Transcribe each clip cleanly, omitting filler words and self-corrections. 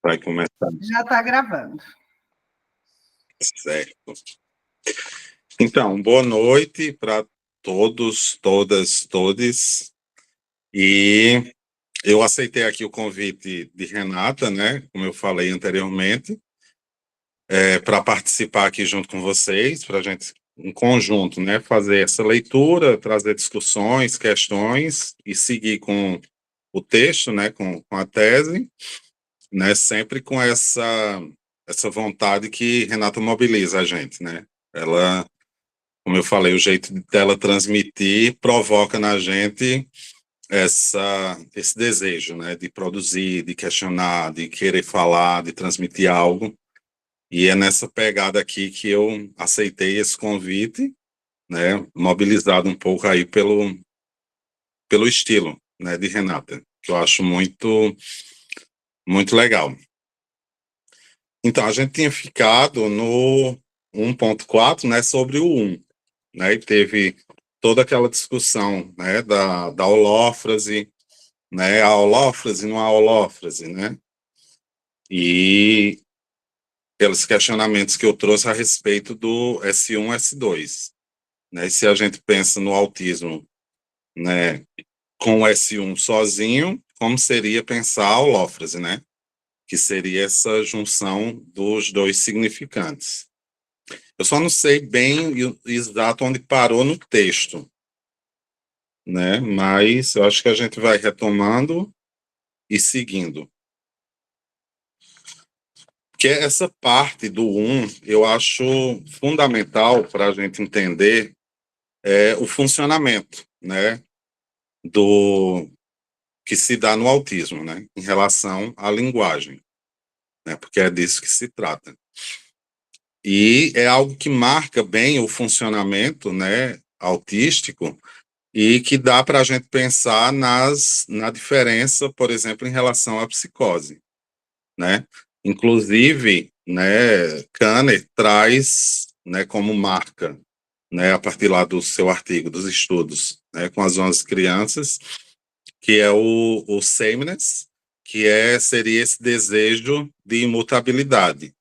Vai começar. Já está gravando. Certo. Então, boa noite para todos, todas, todes. E eu aceitei aqui o convite de Renata, né? Como eu falei anteriormente, para participar aqui junto com vocês, para a gente, em conjunto, né, fazer essa leitura, trazer discussões, questões e seguir com o texto, né, com a tese, né, sempre com essa vontade que Renata mobiliza a gente, né? Ela, como eu falei, o jeito dela transmitir provoca na gente esse desejo, né, de produzir, de questionar, de querer falar, de transmitir algo. E é nessa pegada aqui que eu aceitei esse convite, né, mobilizado um pouco aí pelo estilo, né, de Renata, que eu acho muito legal. Então, a gente tinha ficado no 1.4, né, sobre o 1, né, e teve toda aquela discussão, né, da holófrase, né, a holófrase não a holófrase, né, e pelos questionamentos que eu trouxe a respeito do S1, S2, né, e se a gente pensa no autismo, né, com o S1 sozinho, como seria pensar a holófrase, né, que seria essa junção dos dois significantes. Eu só não sei bem o exato onde parou no texto, né? Mas eu acho que a gente vai retomando e seguindo. Que essa parte do 1, eu acho fundamental para a gente entender o funcionamento, né? Do que se dá no autismo, né? Em relação à linguagem, né? Porque é disso que se trata. E é algo que marca bem o funcionamento, né, autístico, e que dá para a gente pensar na diferença, por exemplo, em relação à psicose, né? Inclusive, né, Kanner traz, né, como marca, né, a partir lá do seu artigo, dos estudos, né, com as 11 crianças, que é o sameness, que seria esse desejo de imutabilidade,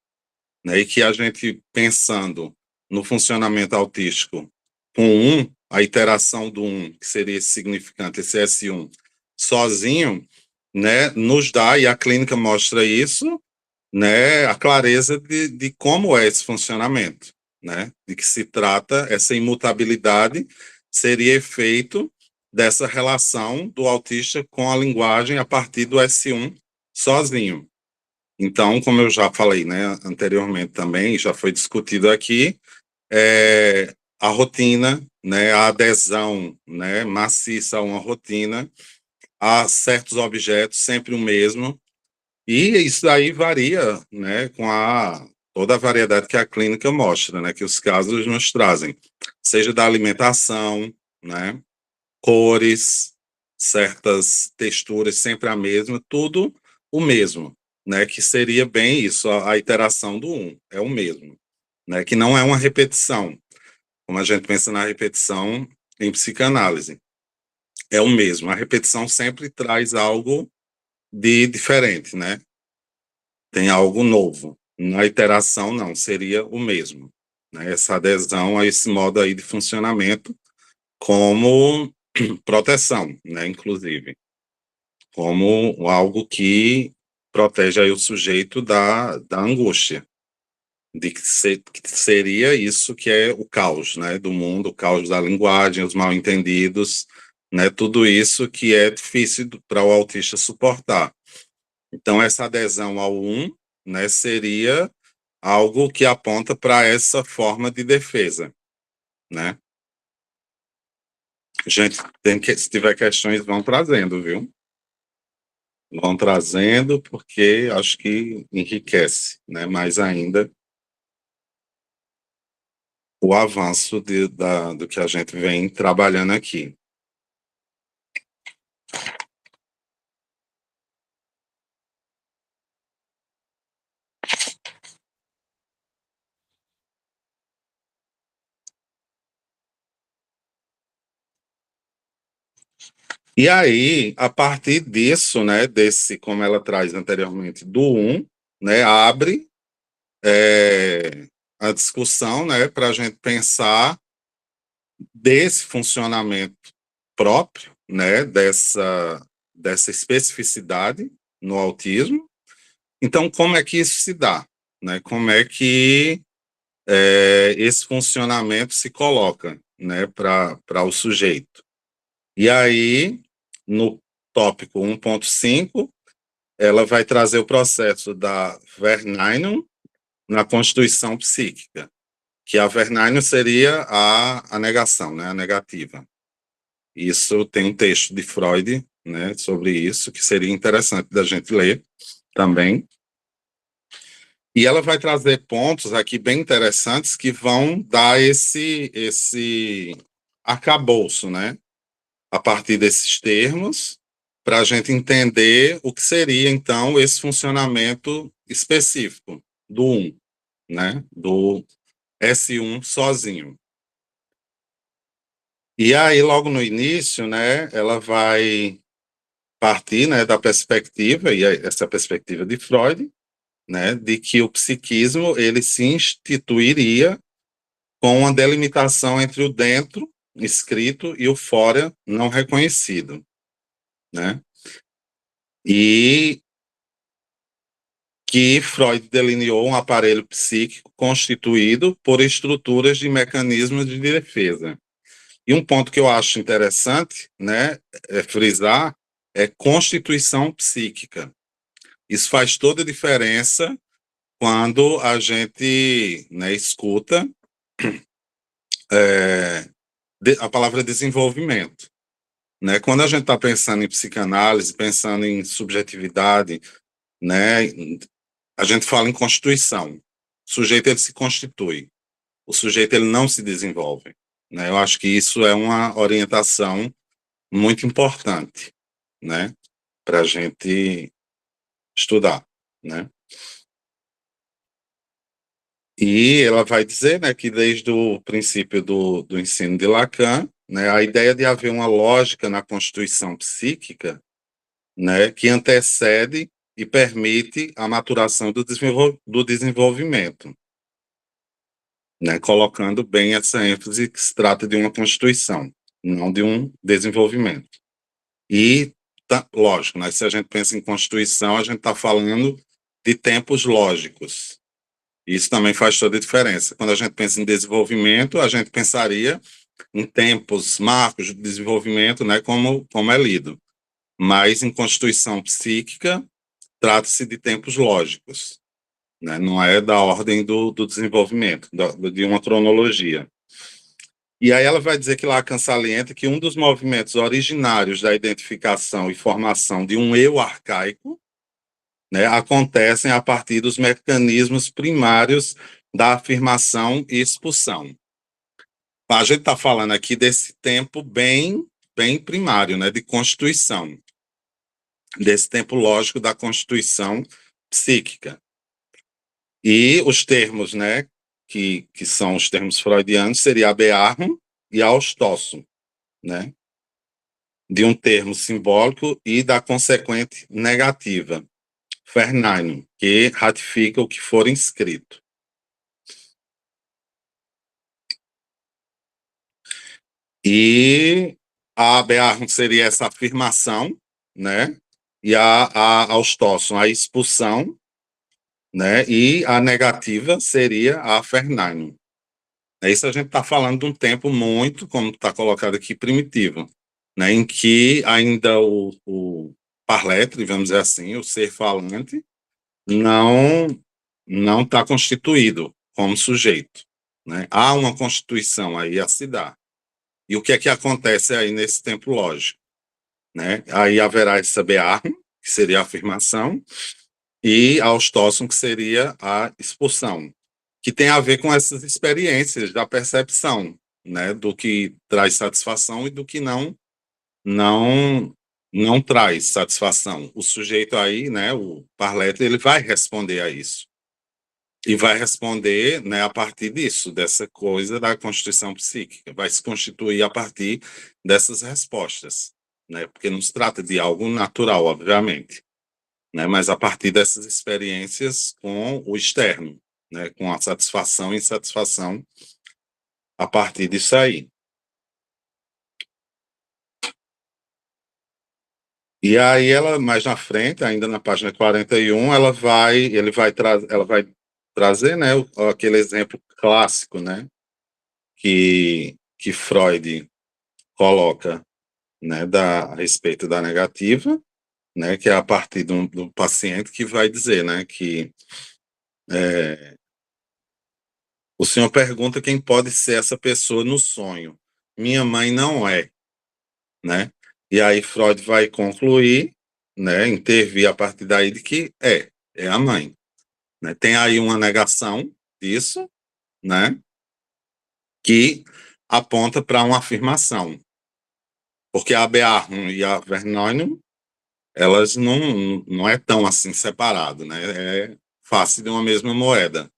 né, e que a gente, pensando no funcionamento autístico com a iteração do que seria esse significante, esse S1, sozinho, né, nos dá, e a clínica mostra isso, né, a clareza de como é esse funcionamento, né, de que se trata, essa imutabilidade seria efeito dessa relação do autista com a linguagem a partir do S1 sozinho. Então, como eu já falei, né, anteriormente também, já foi discutido aqui, a rotina, né, a adesão, né, maciça a uma rotina, a certos objetos, sempre o mesmo, e isso aí varia, né, com toda a variedade que a clínica mostra, né, que os casos nos trazem, seja da alimentação, né, cores, certas texturas sempre a mesma, tudo o mesmo, né, que seria bem isso, a iteração do é o mesmo, né, que não é uma repetição, como a gente pensa na repetição em psicanálise. É o mesmo, a repetição sempre traz algo de diferente, né? Tem algo novo. Na iteração, não, seria o mesmo. Né? Essa adesão a esse modo aí de funcionamento como proteção, né? Inclusive, como algo que protege aí o sujeito da angústia, que seria isso que é o caos, né, do mundo, o caos da linguagem, os mal-entendidos, né, tudo isso que é difícil para o autista suportar. Então, essa adesão ao né, seria algo que aponta para essa forma de defesa, né? Gente, se tiver questões, vão trazendo, viu? Vão trazendo, porque acho que enriquece, né, mais ainda o avanço do que a gente vem trabalhando aqui. E aí, a partir disso, né, como ela traz anteriormente, do né, abre a discussão, né, para a gente pensar desse funcionamento próprio, né, dessa especificidade no autismo. Então, como é que isso se dá? Né? Como é que esse funcionamento se coloca, né, para o sujeito? E aí, no tópico 1.5, ela vai trazer o processo da Verneinung na constituição psíquica, que a Verneinung seria a negação, né, a negativa. Isso tem um texto de Freud, né, sobre isso, que seria interessante da gente ler também. E ela vai trazer pontos aqui bem interessantes que vão dar esse arcabouço, né, a partir desses termos, para a gente entender o que seria, então, esse funcionamento específico do 1, né, do S1 sozinho. E aí, logo no início, né, ela vai partir, né, da perspectiva, e essa perspectiva de Freud, né, de que o psiquismo ele se instituiria com uma delimitação entre o dentro escrito e o fora não reconhecido, né? E que Freud delineou um aparelho psíquico constituído por estruturas de mecanismos de defesa. E um ponto que eu acho interessante, né, frisar, é constituição psíquica. Isso faz toda a diferença quando a gente, né, escuta a palavra desenvolvimento. Né? Quando a gente está pensando em psicanálise, pensando em subjetividade, né, a gente fala em constituição. O sujeito ele se constitui, o sujeito ele não se desenvolve. Né? Eu acho que isso é uma orientação muito importante, né, para a gente estudar, né? E ela vai dizer, né, que desde o princípio do ensino de Lacan, né, a ideia de haver uma lógica na constituição psíquica, né, que antecede e permite a maturação do desenvolvimento, né, colocando bem essa ênfase que se trata de uma constituição, não de um desenvolvimento. E, lógico, né, se a gente pensa em constituição, a gente está falando de tempos lógicos. Isso também faz toda a diferença. Quando a gente pensa em desenvolvimento, a gente pensaria em tempos, marcos de desenvolvimento, né, como é lido. Mas em constituição psíquica, trata-se de tempos lógicos, né, não é da ordem do desenvolvimento, de uma cronologia. E aí ela vai dizer que Lacan salienta que um dos movimentos originários da identificação e formação de um eu arcaico, né, acontecem a partir dos mecanismos primários da afirmação e expulsão. A gente está falando aqui desse tempo bem primário, né, de constituição, desse tempo lógico da constituição psíquica. E os termos, né, que são os termos freudianos, seria a Bearn e a Austrosso, né, de um termo simbólico e da consequente negativa, Verneinung, que ratifica o que for inscrito. E a Bearn seria essa afirmação, né, e a Austrosso, a expulsão, né, e a negativa seria a Verneinung. Isso a gente está falando de um tempo muito, como está colocado aqui, primitivo, né, em que ainda o parletre, vamos dizer assim, o ser falante, não está constituído como sujeito. Né? Há uma constituição aí a se dar. E o que é que acontece aí nesse tempo lógico? Né? Aí haverá essa Bearn, que seria a afirmação, e a Austrosso, que seria a expulsão, que tem a ver com essas experiências da percepção, né, do que traz satisfação e do que não traz satisfação. O sujeito aí, né, o parletre, ele vai responder a isso. E vai responder, né, a partir disso, dessa coisa da constituição psíquica. Vai se constituir a partir dessas respostas, né, porque não se trata de algo natural, obviamente. né? Mas a partir dessas experiências com o externo, né? Com a satisfação e insatisfação a partir disso aí. E aí ela, mais na frente, ainda na página 41, ela vai trazer, né, aquele exemplo clássico, né, que Freud coloca, né, a respeito da negativa, né, que é a partir do paciente que vai dizer, né, que o senhor pergunta quem pode ser essa pessoa no sonho. Minha mãe não é, né? E aí Freud vai concluir, né, intervir a partir daí de que é a mãe, né? Tem aí uma negação disso, né, que aponta para uma afirmação, porque a Bearn e a Vernoinen, elas não é tão assim separado, né? É face de uma mesma moeda.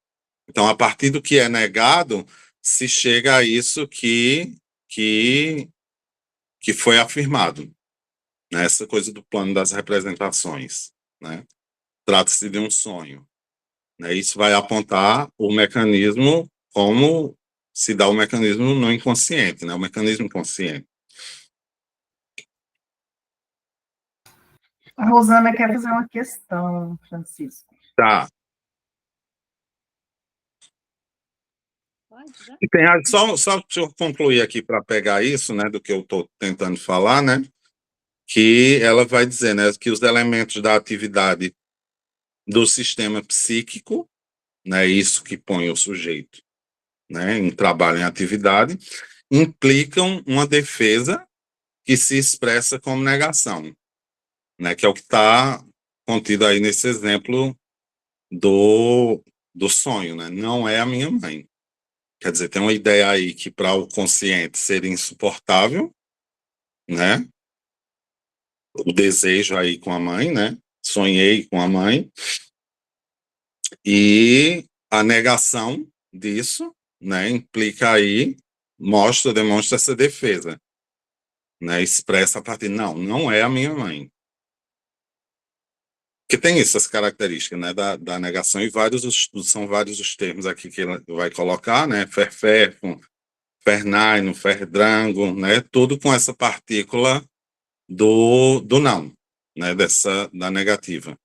Então, a partir do que é negado, se chega a isso que, que foi afirmado, né? Essa coisa do plano das representações, né? Trata-se de um sonho, né? Isso vai apontar o mecanismo, como se dá o mecanismo no inconsciente, né? O mecanismo consciente. A Rosana quer fazer uma questão, Francisco. Tá. E tem, só deixa eu concluir aqui para pegar isso, né, do que eu estou tentando falar, né, que ela vai dizer, né, que os elementos da atividade do sistema psíquico, né, isso que põe o sujeito, né, em trabalho, em atividade, implicam uma defesa que se expressa como negação, né, que é o que está contido aí nesse exemplo do sonho, né, não é a minha mãe. Quer dizer, tem uma ideia aí que para o consciente seria insuportável, né, o desejo aí com a mãe, né, sonhei com a mãe, e a negação disso, né, implica aí, demonstra essa defesa, né, expressa a partir, não é a minha mãe. Que tem essas características, né, da negação, e são vários os termos aqui que ele vai colocar, né, ferfefo, fernaino, ferdrango, né, tudo com essa partícula do não, né, da negativa.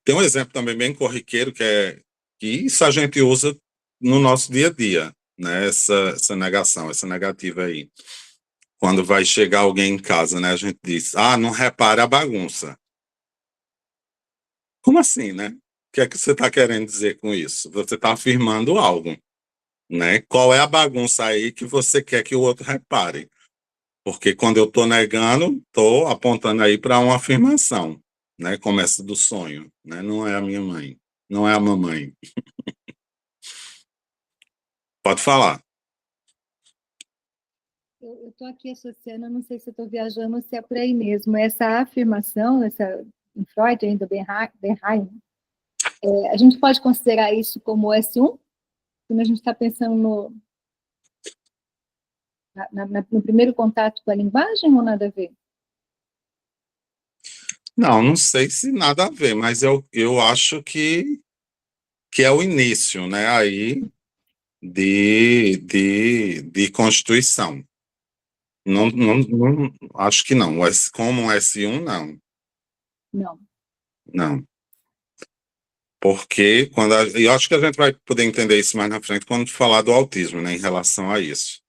Tem um exemplo também bem corriqueiro que isso a gente usa no nosso dia a dia, né? Essa negação, essa negativa aí. Quando vai chegar alguém em casa, né? A gente diz, não repare a bagunça. Como assim, né? O que é que você está querendo dizer com isso? Você está afirmando algo, né? Qual é a bagunça aí que você quer que o outro repare? Porque quando eu estou negando, estou apontando aí para uma afirmação, né? Começa do sonho, né? Não é a minha mãe, não é a mamãe. Pode falar. Eu estou aqui associando, não sei se estou viajando ou se é por aí mesmo, essa afirmação, em Freud, ainda Bernheim, a gente pode considerar isso como S1, quando a gente está pensando no primeiro contato com a linguagem, ou nada a ver? Não sei se nada a ver, mas eu acho que é o início, né, aí de constituição. Não, acho que não. Como um S1, não. Não. Não. Porque eu acho que a gente vai poder entender isso mais na frente quando falar do autismo, né, em relação a isso.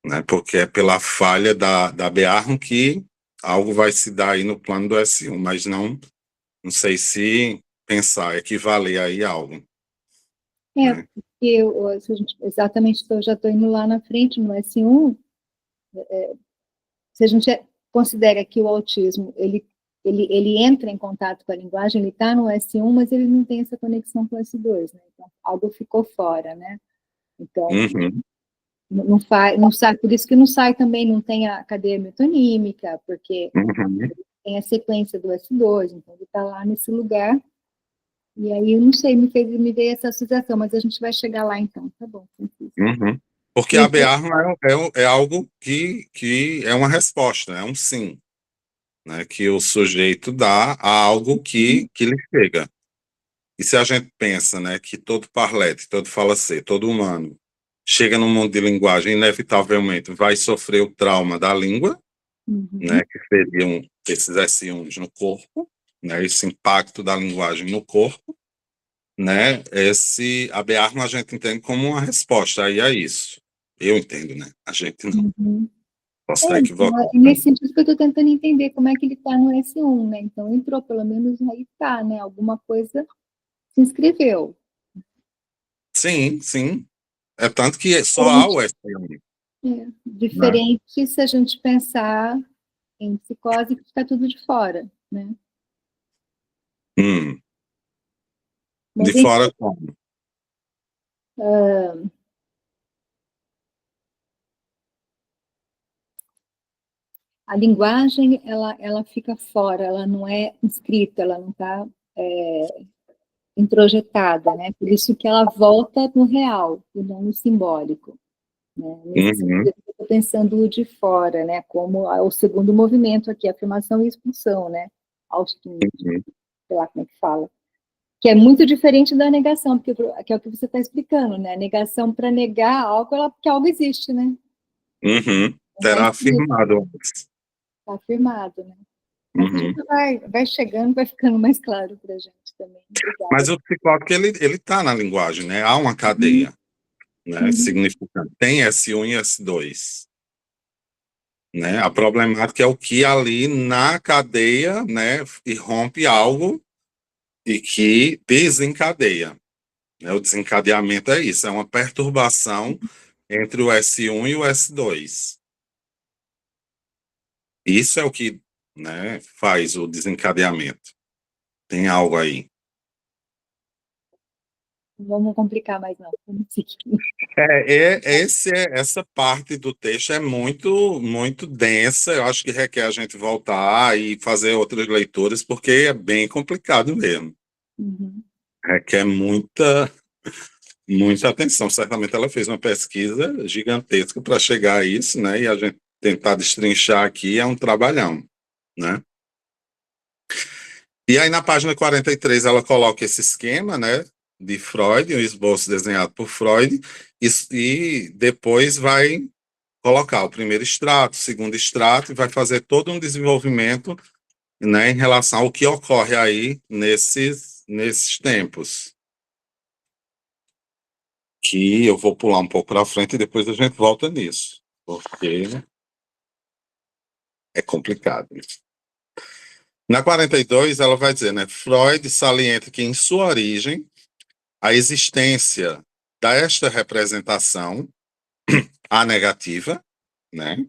Né, porque é pela falha da Bearn que algo vai se dar aí no plano do S1, mas não sei se pensar, equivaler aí a algo. Né? Porque exatamente, eu já estou indo lá na frente, no S1, se a gente considera que o autismo, ele entra em contato com a linguagem, ele está no S1, mas ele não tem essa conexão com o S2, né? Então, algo ficou fora, né? Então, não sai, por isso que não sai também, não tem a cadeia metonímica, porque tem a sequência do S2, então ele está lá nesse lugar, e aí eu não sei, me veio essa associação, mas a gente vai chegar lá então, tá bom. Porque a Bearn é algo que é uma resposta, é um sim. né, que o sujeito dá a algo que lhe chega. E se a gente pensa, né, que todo parlete, todo falacer, todo humano chega no mundo de linguagem, inevitavelmente vai sofrer o trauma da língua, né, que seriam esses S1s no corpo, né, esse impacto da linguagem no corpo, né, esse ABARMA a gente entende como uma resposta aí a isso. Eu entendo, né? A gente não. Posso estar equivocado. É nesse sentido que eu estou tentando entender como é que ele está no S1, né? Então, entrou, pelo menos aí está, né? Alguma coisa se inscreveu. Sim, sim. É tanto que só há o S1. Diferente se a gente pensar em psicose que fica tudo de fora, né? De fora como? A linguagem, ela fica fora, ela não é inscrita, ela não está introjetada, né? Por isso que ela volta no real e não no simbólico. Né? Nesse sentido, eu estou pensando o de fora, né? Como o segundo movimento aqui, afirmação e expulsão, né? Austin, sei lá como é que fala. Que é muito diferente da negação, porque que é o que você está explicando, né? A negação para negar algo, porque algo existe, né? Terá afirmado antes. Está afirmado, né? Vai chegando, vai ficando mais claro para a gente também. Obrigada. Mas o psicótico, ele está na linguagem, né? Há uma cadeia, né? Significante. Tem S1 e S2. Né? A problemática é o que ali na cadeia, né, irrompe algo e que desencadeia. Né? O desencadeamento é isso, é uma perturbação entre o S1 e o S2. Isso é o que, né, faz o desencadeamento. Tem algo aí. Não vamos complicar mais, não. Vamos seguir. Essa parte do texto é muito, muito densa. Eu acho que requer a gente voltar e fazer outras leituras, porque é bem complicado mesmo. Requer muita atenção. Certamente ela fez uma pesquisa gigantesca para chegar a isso, né? E a gente tentar destrinchar aqui é um trabalhão, né? E aí na página 43 ela coloca esse esquema, né? De Freud, um esboço desenhado por Freud, e depois vai colocar o primeiro extrato, o segundo extrato, e vai fazer todo um desenvolvimento, né, em relação ao que ocorre aí nesses tempos. Que eu vou pular um pouco para frente e depois a gente volta nisso, porque é complicado. Na 42, ela vai dizer, né, Freud salienta que em sua origem, a existência desta representação, a negativa, né,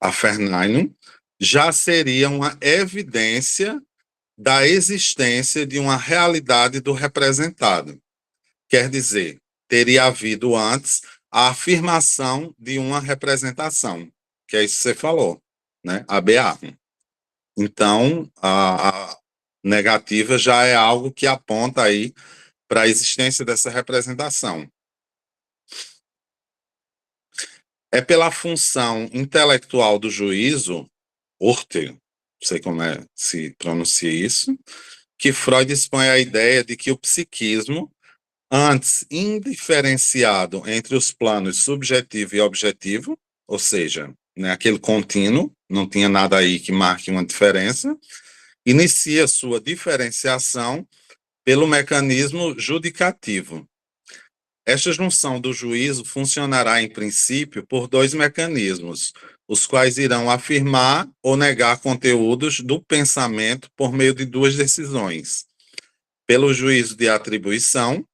a Verneinung, já seria uma evidência da existência de uma realidade do representado. Quer dizer, teria havido antes a afirmação de uma representação, que é isso que você falou, né? A BA. Então, a negativa já é algo que aponta aí para a existência dessa representação. É pela função intelectual do juízo, Urteil, não sei como se pronuncia isso, que Freud expõe a ideia de que o psiquismo, antes indiferenciado entre os planos subjetivo e objetivo, ou seja, né, aquele contínuo, não tinha nada aí que marque uma diferença, inicia sua diferenciação pelo mecanismo judicativo. Esta junção do juízo funcionará, em princípio, por dois mecanismos, os quais irão afirmar ou negar conteúdos do pensamento por meio de duas decisões. Pelo juízo de atribuição,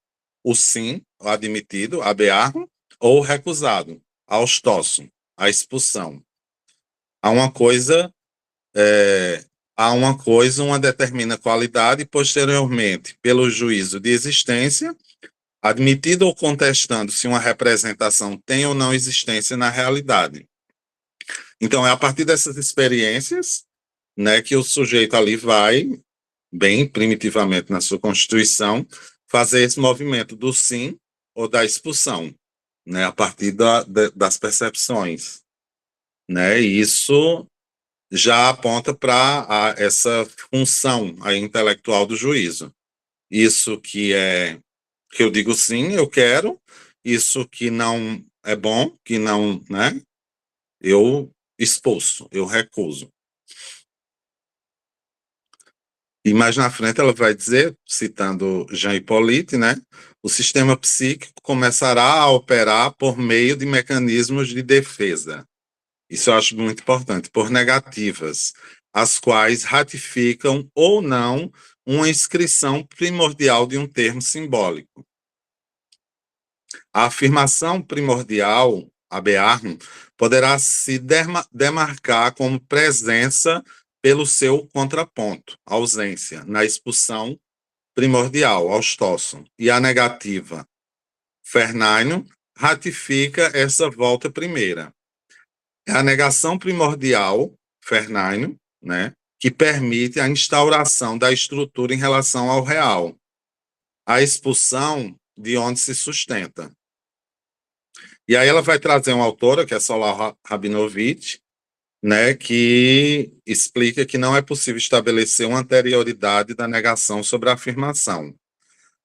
o sim, o admitido, habear, ou o recusado, ausstosso, a expulsão. Há uma coisa, uma determina qualidade e, posteriormente, pelo juízo de existência, admitido ou contestando se uma representação tem ou não existência na realidade. Então, é a partir dessas experiências, né, que o sujeito ali vai, bem primitivamente na sua constituição, fazer esse movimento do sim ou da expulsão, né, a partir das percepções. Né, e isso já aponta para essa função aí intelectual do juízo. Isso que eu digo sim, eu quero, isso que não é bom, que não, né? Eu expulso, eu recuso. E mais na frente ela vai dizer, citando Jean Hippolyte, né? O sistema psíquico começará a operar por meio de mecanismos de defesa. Isso eu acho muito importante, por negativas, as quais ratificam ou não uma inscrição primordial de um termo simbólico. A afirmação primordial, habear, poderá se demarcar como presença pelo seu contraponto, ausência, na expulsão primordial, austóson, e a negativa, fernaino, ratifica essa volta primeira. É a negação primordial, fernaino, né, que permite a instauração da estrutura em relação ao real, a expulsão de onde se sustenta. E aí ela vai trazer uma autora, que é Solar Rabinovich, né, que explica que não é possível estabelecer uma anterioridade da negação sobre a afirmação.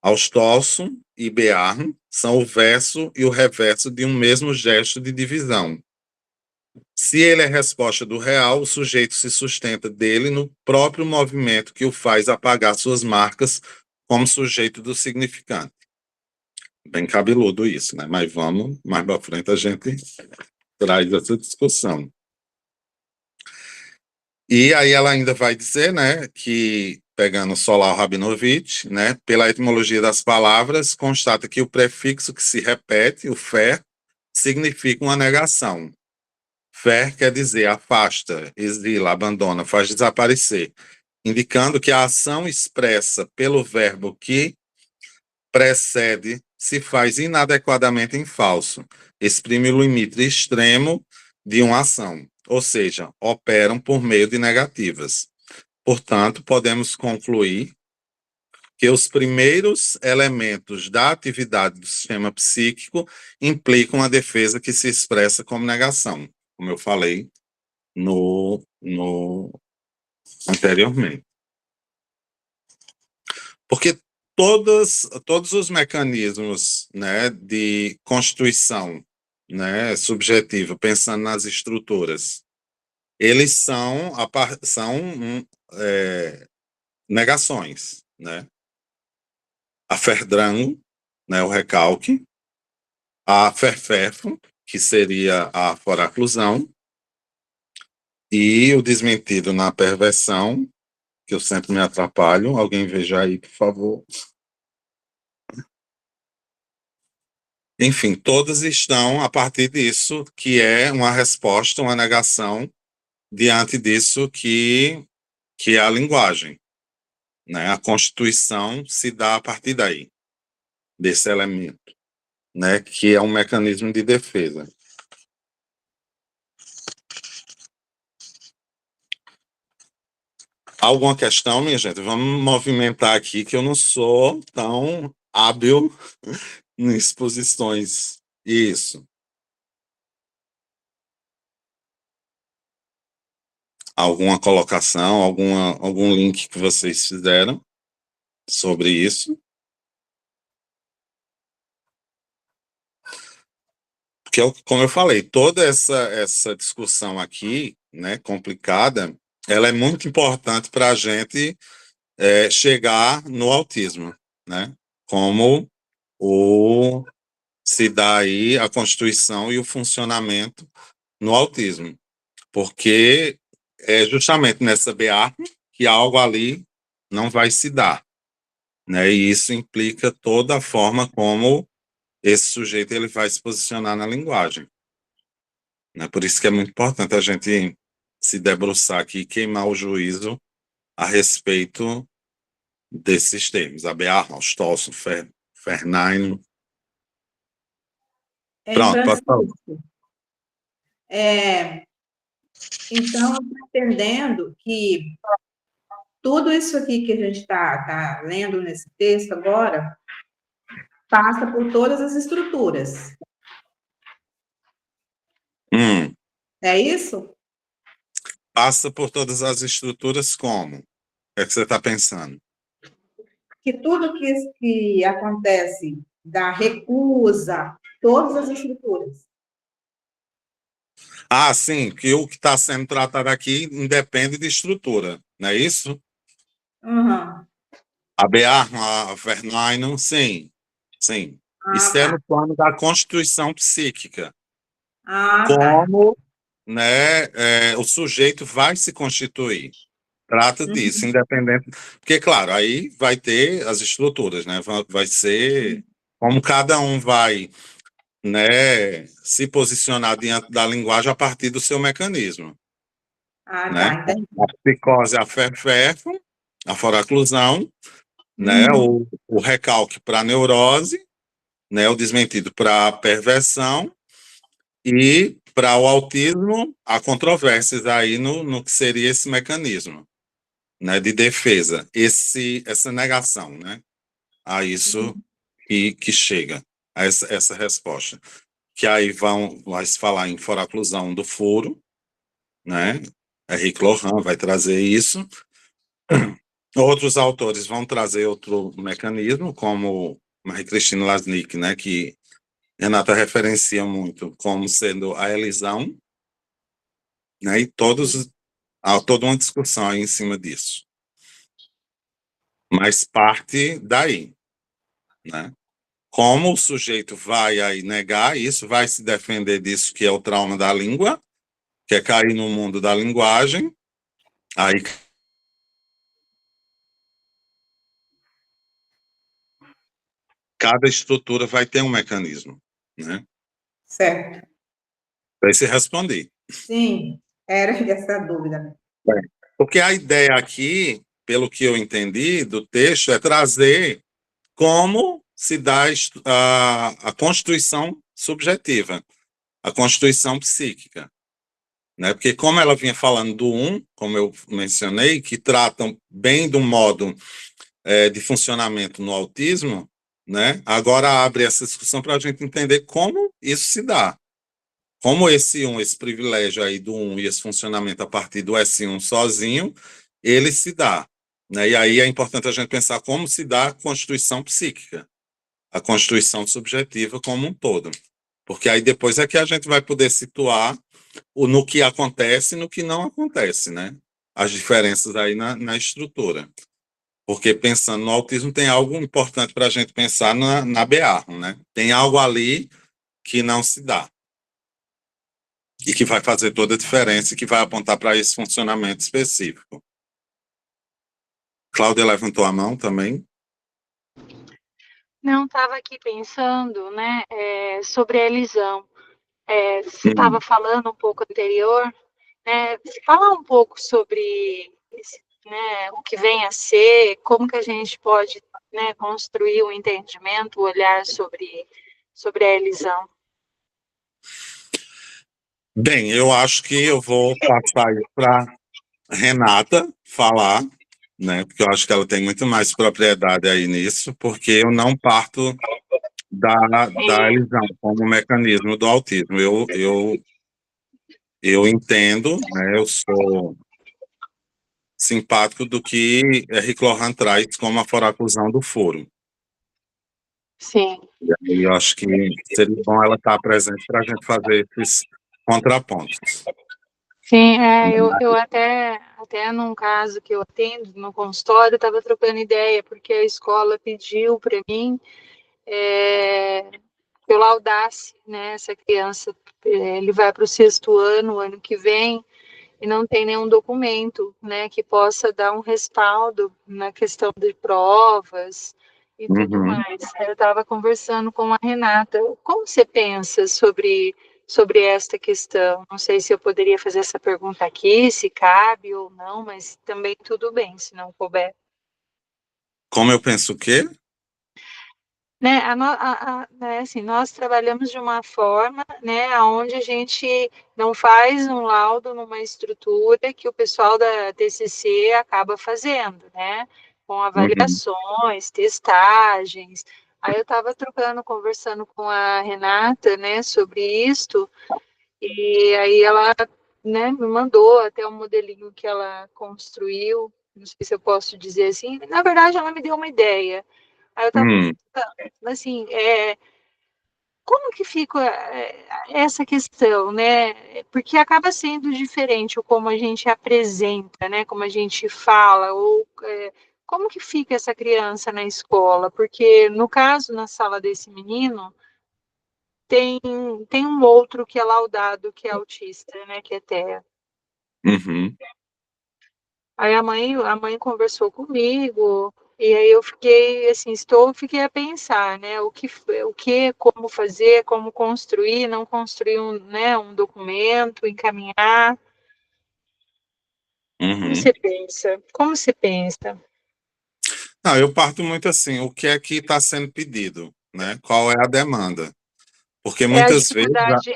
Austóson e Bear são o verso e o reverso de um mesmo gesto de divisão. Se ele é resposta do real, o sujeito se sustenta dele no próprio movimento que o faz apagar suas marcas como sujeito do significante. Bem cabeludo isso, né? Mas vamos, mais para frente a gente traz essa discussão. E aí ela ainda vai dizer, né, que, pegando Solar Rabinovich, né, pela etimologia das palavras, constata que o prefixo que se repete, o fer, significa uma negação. Fer quer dizer afasta, exila, abandona, faz desaparecer, indicando que a ação expressa pelo verbo que precede se faz inadequadamente em falso, exprime o limite extremo de uma ação, ou seja, operam por meio de negativas. Portanto, podemos concluir que os primeiros elementos da atividade do sistema psíquico implicam a defesa que se expressa como negação, como eu falei no anteriormente. Porque todos os mecanismos, né, de constituição, né, subjetiva, pensando nas estruturas, eles são negações, né? A Ferdrango, né, o recalque, a Ferfefo, que seria a foraclusão, e o desmentido na perversão, que eu sempre me atrapalho. Alguém veja aí, por favor. Enfim, todas estão a partir disso, que é uma resposta, uma negação diante disso que é a linguagem, né? A constituição se dá a partir daí, desse elemento, né? Que é um mecanismo de defesa. Alguma questão, minha gente? Vamos movimentar aqui, que eu não sou tão hábil em exposições. Isso. Alguma colocação, algum link que vocês fizeram sobre isso? Porque, como eu falei, toda essa discussão aqui, né, complicada, ela é muito importante para a gente chegar no autismo, né? Como se dá aí a constituição e o funcionamento no autismo. Porque é justamente nessa BA que algo ali não vai se dar, né? E isso implica toda a forma como esse sujeito ele vai se posicionar na linguagem, né? Por isso que é muito importante a gente se debruçar aqui e queimar o juízo a respeito desses termos, ABA, Austócio, Fernaino. Pronto, pode falar. Então, entendendo que tudo isso aqui que a gente está lendo nesse texto agora passa por todas as estruturas. É isso? Passa por todas as estruturas como? O que é que você está pensando? Que tudo que acontece da recusa, todas as estruturas. Ah, sim, que o que está sendo tratado aqui independe de estrutura, não é isso? Uhum. A Bearn, a Verneinum, sim, sim. Ah, Isso é tá. no plano da constituição psíquica. Ah, tá. Como, né, o sujeito vai se constituir. Trata disso, Uhum. independente. Porque, claro, aí vai ter as estruturas, né? Vai ser como cada um vai, né, se posicionar diante da linguagem a partir do seu mecanismo, Ah, né? tá, entendi. A psicose, a ferfefo, a foraclusão, né? Uhum. O recalque para neurose, né? O desmentido para perversão e para o autismo, há controvérsias aí no que seria esse mecanismo, né, de defesa, essa negação, né, a isso que chega, a essa resposta. Que aí vai se falar em foraclusão do foro, né, Henrique Lohan vai trazer isso. Outros autores vão trazer outro mecanismo, como Marie-Christine Lasnik, né, que Renata referencia muito como sendo a elisão, né, e há toda uma discussão aí em cima disso. Mas parte daí, né? Como o sujeito vai aí negar isso, vai se defender disso que é o trauma da língua, que é cair no mundo da linguagem, aí cada estrutura vai ter um mecanismo, né? Certo. Vai se responder. Sim, era essa a dúvida. Porque a ideia aqui, pelo que eu entendi do texto, é trazer como se dá a constituição subjetiva, a constituição psíquica. Né? Porque como ela vinha falando do como eu mencionei, que tratam bem do modo de funcionamento no autismo, né? Agora abre essa discussão para a gente entender como isso se dá. Como esse privilégio aí do e esse funcionamento a partir do S1 sozinho, ele se dá. Né? E aí é importante a gente pensar como se dá a constituição psíquica, a constituição subjetiva como um todo. Porque aí depois é que a gente vai poder situar no que acontece e no que não acontece, né? As diferenças aí na estrutura. Porque pensando no autismo tem algo importante para a gente pensar na BEARM, né? Tem algo ali que não se dá. E que vai fazer toda a diferença e que vai apontar para esse funcionamento específico. Cláudia levantou a mão também. Não, estava aqui pensando, né, sobre a elisão. Você estava falando um pouco anterior, né, falar um pouco sobre né, o que vem a ser, como que a gente pode, né, construir um entendimento, olhar sobre a elisão. Bem, eu acho que eu vou passar isso para Renata falar, né? Porque eu acho que ela tem muito mais propriedade aí nisso, porque eu não parto da elisão como mecanismo do autismo. Eu entendo, né? Eu sou simpático do que Henrique Lohan traz como a foraclusão do foro. Sim. E aí eu acho que seria bom ela estar presente para a gente fazer esses contrapontos. Sim, eu até num caso que eu atendo no consultório, estava trocando ideia, porque a escola pediu para mim que eu laudasse, né, essa criança. Ele vai para o 6º ano, ano que vem, e não tem nenhum documento, né, que possa dar um respaldo na questão de provas e tudo Uhum. mais. Eu estava conversando com a Renata. Como você pensa sobre esta questão? Não sei se eu poderia fazer essa pergunta aqui, se cabe ou não, mas também tudo bem, se não couber. Como eu penso o quê? Né, né, assim, nós trabalhamos de uma forma, né, onde a gente não faz um laudo numa estrutura que o pessoal da TCC acaba fazendo, né, com Uhum. avaliações, testagens. Aí eu estava conversando com a Renata, né, sobre isto, e aí ela né, me mandou até um modelinho que ela construiu, não sei se eu posso dizer assim, na verdade ela me deu uma ideia. Aí eu estava, assim, como que fica essa questão, né? Porque acaba sendo diferente o como a gente apresenta, né? Como a gente fala, ou como que fica essa criança na escola? Porque, no caso, na sala desse menino, tem um outro que é laudado, que é autista, né? Que é TEA. Uhum. Aí a mãe conversou comigo, e aí eu fiquei assim, fiquei a pensar, né, como fazer, como construir, não construir um documento, encaminhar. Como Uhum. você pensa? Como você pensa? Não, eu parto muito assim, o que é que está sendo pedido, né? Qual é a demanda? Porque É a muitas vezes... dificuldade,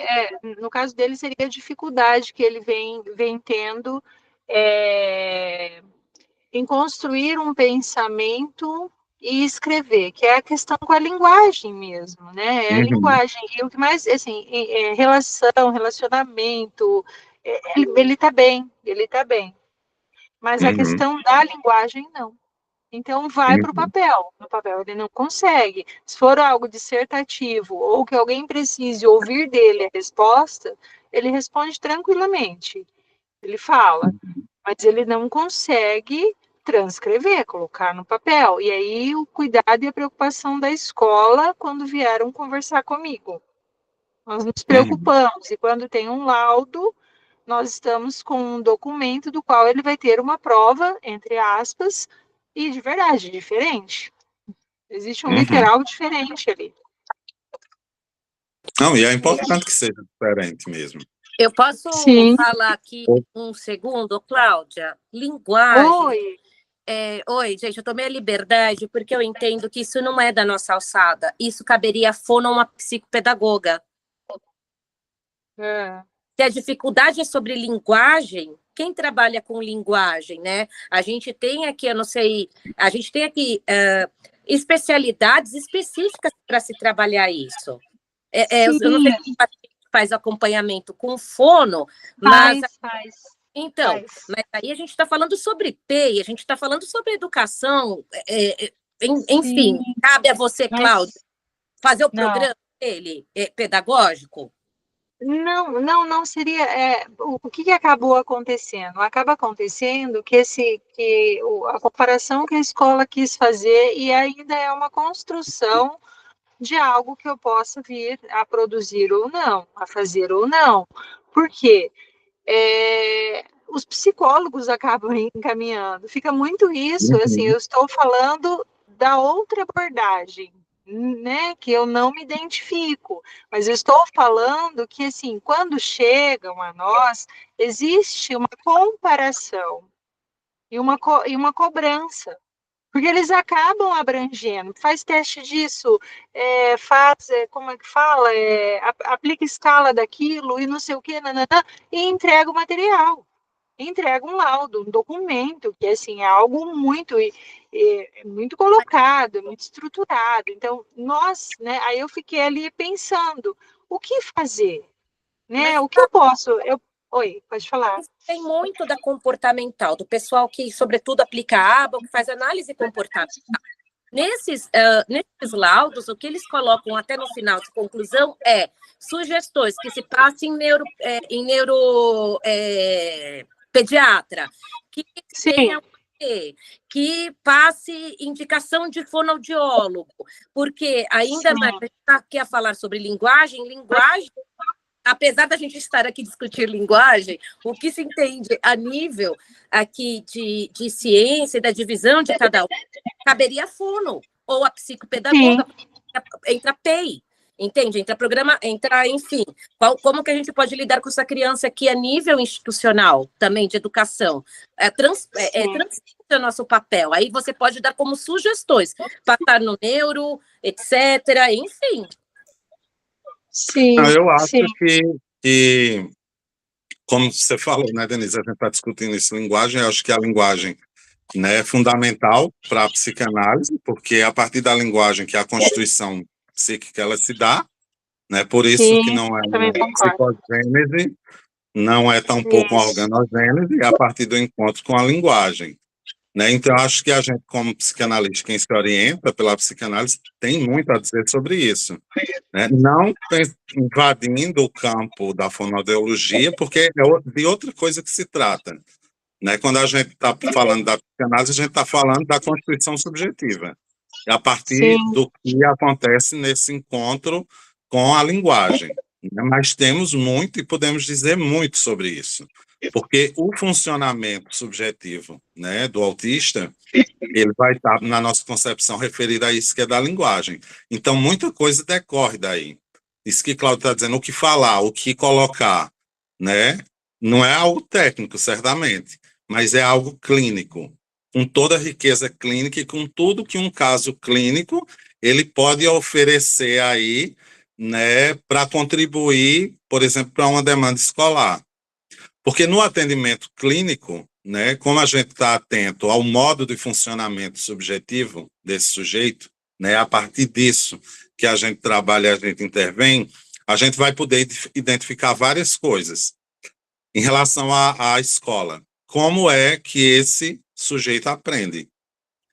no caso dele seria a dificuldade que ele vem tendo é, em construir um pensamento e escrever, que é a questão com a linguagem mesmo, né? É a Uhum, linguagem. E o que mais, assim, relacionamento, ele está bem. Mas a uhum, questão da linguagem, não. Então, vai para o uhum, papel. No papel, ele não consegue. Se for algo dissertativo ou que alguém precise ouvir dele a resposta, ele responde tranquilamente. Ele fala, mas ele não consegue transcrever, colocar no papel. E aí o cuidado e a preocupação da escola quando vieram conversar comigo. Nós nos uhum, preocupamos e quando tem um laudo, nós estamos com um documento do qual ele vai ter uma prova, entre aspas, e de verdade, diferente. Existe um uhum. literal diferente ali. Não, e é importante que seja diferente mesmo. Eu posso Sim. falar aqui um segundo, Cláudia? Linguagem. Oi. Oi, gente, eu tomei a liberdade porque eu entendo que isso não é da nossa alçada. Isso caberia a fono uma psicopedagoga. Se a dificuldade é sobre linguagem, quem trabalha com linguagem, né? A gente tem aqui, eu não sei, a gente tem aqui especialidades específicas para se trabalhar isso. Eu não sei se faz acompanhamento com fono, mas Faz. então, mas aí a gente está falando sobre PEI, a gente está falando sobre educação, enfim, Sim, cabe a você, Cláudia, fazer o não. programa dele pedagógico? Não seria. O que acabou acontecendo? Acaba acontecendo que a comparação que a escola quis fazer e ainda é uma construção de algo que eu possa vir a produzir ou não, a fazer ou não. Por quê? Os psicólogos acabam encaminhando. Fica muito isso, assim, Uhum, eu estou falando da outra abordagem, né, que eu não me identifico, mas eu estou falando que, assim, quando chegam a nós, existe uma comparação e uma cobrança, porque eles acabam abrangendo, faz teste disso, como é que fala, aplica escala daquilo e não sei o que, nananã, e entrega o material, entrega um laudo, um documento, que assim, é algo muito colocado, muito estruturado. Então, né, aí eu fiquei ali pensando, o que fazer? Né? Mas O que eu posso? Oi, pode falar. tem muito da comportamental, do pessoal que, sobretudo, aplica a aba, que faz análise comportamental. Nesses laudos, o que eles colocam até no final de conclusão é sugestões que se passem em neuropediatra, que tenha que passe indicação de fonoaudiólogo, porque ainda mais, a gente está aqui a falar sobre linguagem, apesar da gente estar aqui discutir linguagem, o que se entende a nível aqui de ciência e da divisão de cada um, caberia a fono, ou a psicopedagoga, entra PEI, entende? Entra programa, enfim, como que a gente pode lidar com essa criança aqui a nível institucional, também de educação? Transparente o nosso papel, aí você pode dar como sugestões, passar no neuro, etc., enfim. Sim, eu acho sim. que, como você falou, né, Denise, a gente está discutindo isso, linguagem, eu acho que a linguagem, né, é fundamental para a psicanálise, porque é a partir da linguagem que a constituição psíquica ela se dá, né, por isso que não é Também uma concordo. psicogênese, não é tão pouco uma Isso. organogênese, e a partir do encontro com a linguagem. Né? Então, acho que a gente, como psicanalista, quem se orienta pela psicanálise, tem muito a dizer sobre isso. Né? Não invadindo o campo da fonoaudiologia, porque é de outra coisa que se trata. Né? Quando a gente está falando da psicanálise, a gente está falando da constituição subjetiva, a partir Sim. do que acontece nesse encontro com a linguagem. Né? Mas temos muito e podemos dizer muito sobre isso, porque o funcionamento subjetivo, né, do autista, ele vai estar, na nossa concepção, referido a isso que é da linguagem. Então, muita coisa decorre daí. Isso que Cláudio está dizendo, o que falar, o que colocar, né? Não é algo técnico, certamente, mas é algo clínico, com toda a riqueza clínica e com tudo que um caso clínico ele pode oferecer aí, né, para contribuir, por exemplo, para uma demanda escolar. Porque no atendimento clínico, né, como a gente está atento ao modo de funcionamento subjetivo desse sujeito, né, a partir disso que a gente trabalha, a gente intervém, a gente vai poder identificar várias coisas em relação à escola. Como é que esse sujeito aprende?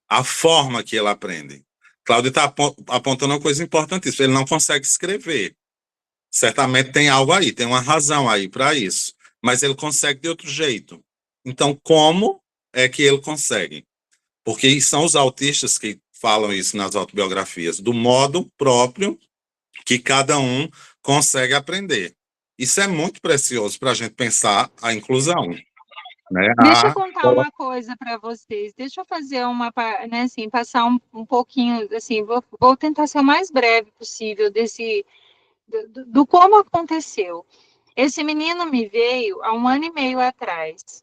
A forma que ele aprende. Cláudio está apontando uma coisa importantíssima, ele não consegue escrever. Certamente tem algo aí, tem uma razão aí para isso, mas ele consegue de outro jeito. Então, como é que ele consegue? Porque são os autistas que falam isso nas autobiografias, do modo próprio que cada um consegue aprender. Isso é muito precioso para a gente pensar a inclusão. Né? Deixa eu contar uma coisa para vocês. Deixa eu fazer né, assim, passar um pouquinho, assim, vou tentar ser o mais breve possível do como aconteceu. Esse menino me veio há 1 ano e meio atrás.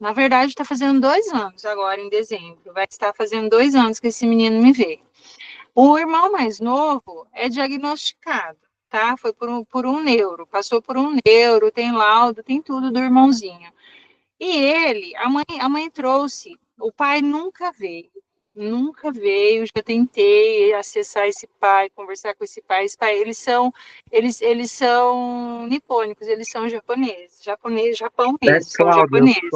Na verdade, está fazendo 2 anos agora, em dezembro. Vai estar fazendo 2 anos que esse menino me veio. O irmão mais novo é diagnosticado, tá? Foi por um neuro, passou por um neuro, tem laudo, tem tudo do irmãozinho. E ele, a mãe trouxe, o pai nunca veio, já tentei acessar esse pai, conversar com esse pai, eles são nipônicos, eles são japoneses, Japão mesmo, são Cláudio, japoneses.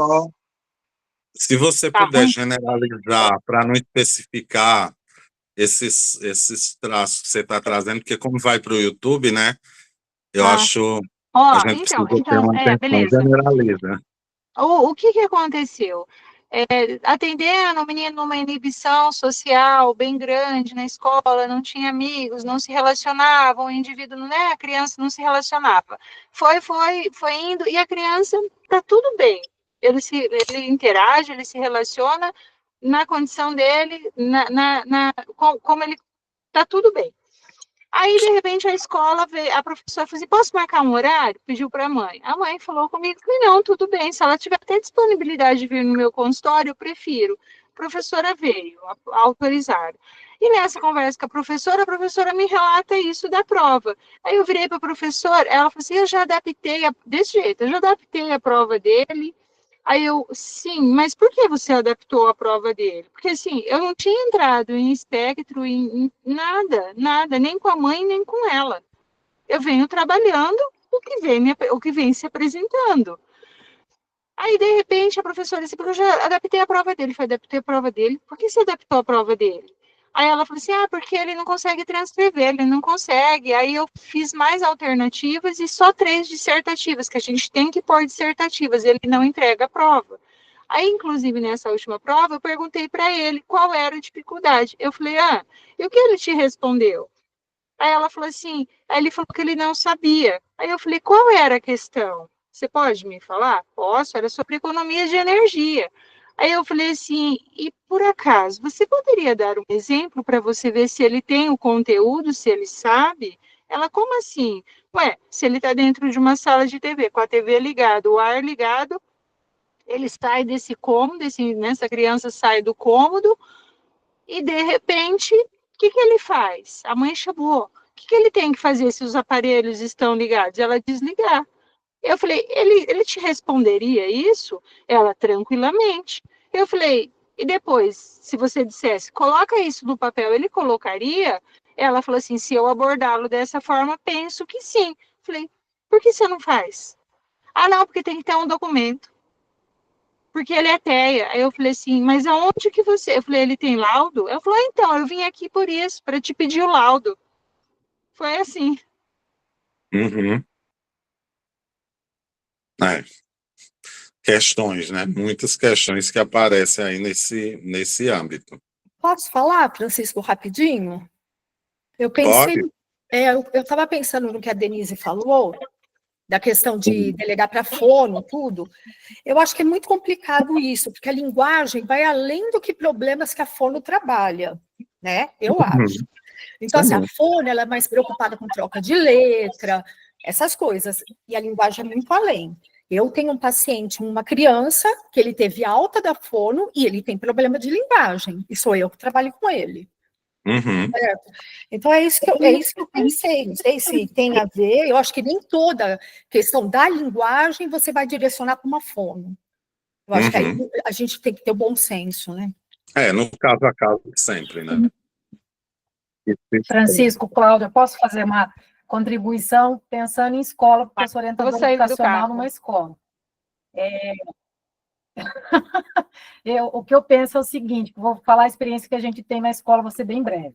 se você Tá puder generalizar, para não especificar esses traços que você está trazendo, porque como vai para o YouTube, né? Eu tá. acho a Ó, gente precisa ter uma atenção beleza. generaliza. O que aconteceu? Atendendo o menino numa inibição social bem grande na escola, não tinha amigos, não se relacionava, o indivíduo, né, a criança não se relacionava. Foi indo, e a criança está tudo bem. Ele interage, ele se relaciona na condição dele, como ele está tudo bem. Aí, de repente, a escola veio, a professora falou assim, posso marcar um horário? Pediu para a mãe. A mãe falou comigo que não, tudo bem, se ela tiver até disponibilidade de vir no meu consultório, eu prefiro. A professora veio, autorizaram. E nessa conversa com a professora me relata isso da prova. Aí eu virei para a professora, ela falou assim, eu já adaptei, desse jeito, eu já adaptei a prova dele. Aí eu, sim, mas por que você adaptou a prova dele? Porque, assim, eu não tinha entrado em espectro, em nada, nem com a mãe, nem com ela. Eu venho trabalhando o que vem se apresentando. Aí, de repente, a professora disse, porque eu já adaptei a prova dele. Eu falei, adaptei a prova dele? Por que você adaptou a prova dele? Aí ela falou assim, porque ele não consegue transcrever, ele não consegue. Aí eu fiz mais alternativas e só 3 dissertativas, que a gente tem que pôr dissertativas, ele não entrega a prova. Aí, inclusive, nessa última prova, eu perguntei para ele qual era a dificuldade. Eu falei, e o que ele te respondeu? Aí ela falou assim, aí ele falou que ele não sabia. Aí eu falei, qual era a questão? Você pode me falar? Posso, era sobre economia de energia. Aí eu falei assim, e por acaso, você poderia dar um exemplo para você ver se ele tem o conteúdo, se ele sabe? Ela, como assim? Ué, se ele está dentro de uma sala de TV, com a TV ligada, o ar ligado, ele sai desse cômodo, essa criança sai do cômodo, e de repente, o que ele faz? A mãe chamou. O que ele tem que fazer se os aparelhos estão ligados? Ela desligar. Eu falei, ele te responderia isso? Ela, tranquilamente. Eu falei, e depois, se você dissesse, coloca isso no papel, ele colocaria? Ela falou assim, se eu abordá-lo dessa forma, penso que sim. Eu falei, por que você não faz? Ah, não, porque tem que ter um documento. Porque ele é TEA. Aí eu falei assim, mas aonde que você... Eu falei, ele tem laudo? Eu falei, então, eu vim aqui por isso, para te pedir o laudo. Foi assim. Uhum. É, questões, né? Muitas questões que aparecem aí nesse âmbito. Posso falar, Francisco, rapidinho? Eu pensei, Pode? eu estava pensando no que a Denise falou, da questão de delegar para fono, tudo. Eu acho que é muito complicado isso, porque a linguagem vai além do que problemas que a fono trabalha, né? Eu acho. Então, assim, a fono, ela é mais preocupada com troca de letra, essas coisas, e a linguagem é muito além. Eu tenho um paciente, uma criança, que ele teve alta da fono e ele tem problema de linguagem, e sou eu que trabalho com ele. Uhum. Então, é isso que eu pensei. Não sei se tem a ver, eu acho que nem toda questão da linguagem você vai direcionar para uma fono. Eu acho que aí a gente tem que ter o bom senso, né? No caso a caso sempre, né? Francisco, Cláudia, posso fazer uma contribuição pensando em escola, porque eu sou orientadora sair do educacional carro. numa escola. O que eu penso é o seguinte, vou falar a experiência que a gente tem na escola, vou ser bem breve.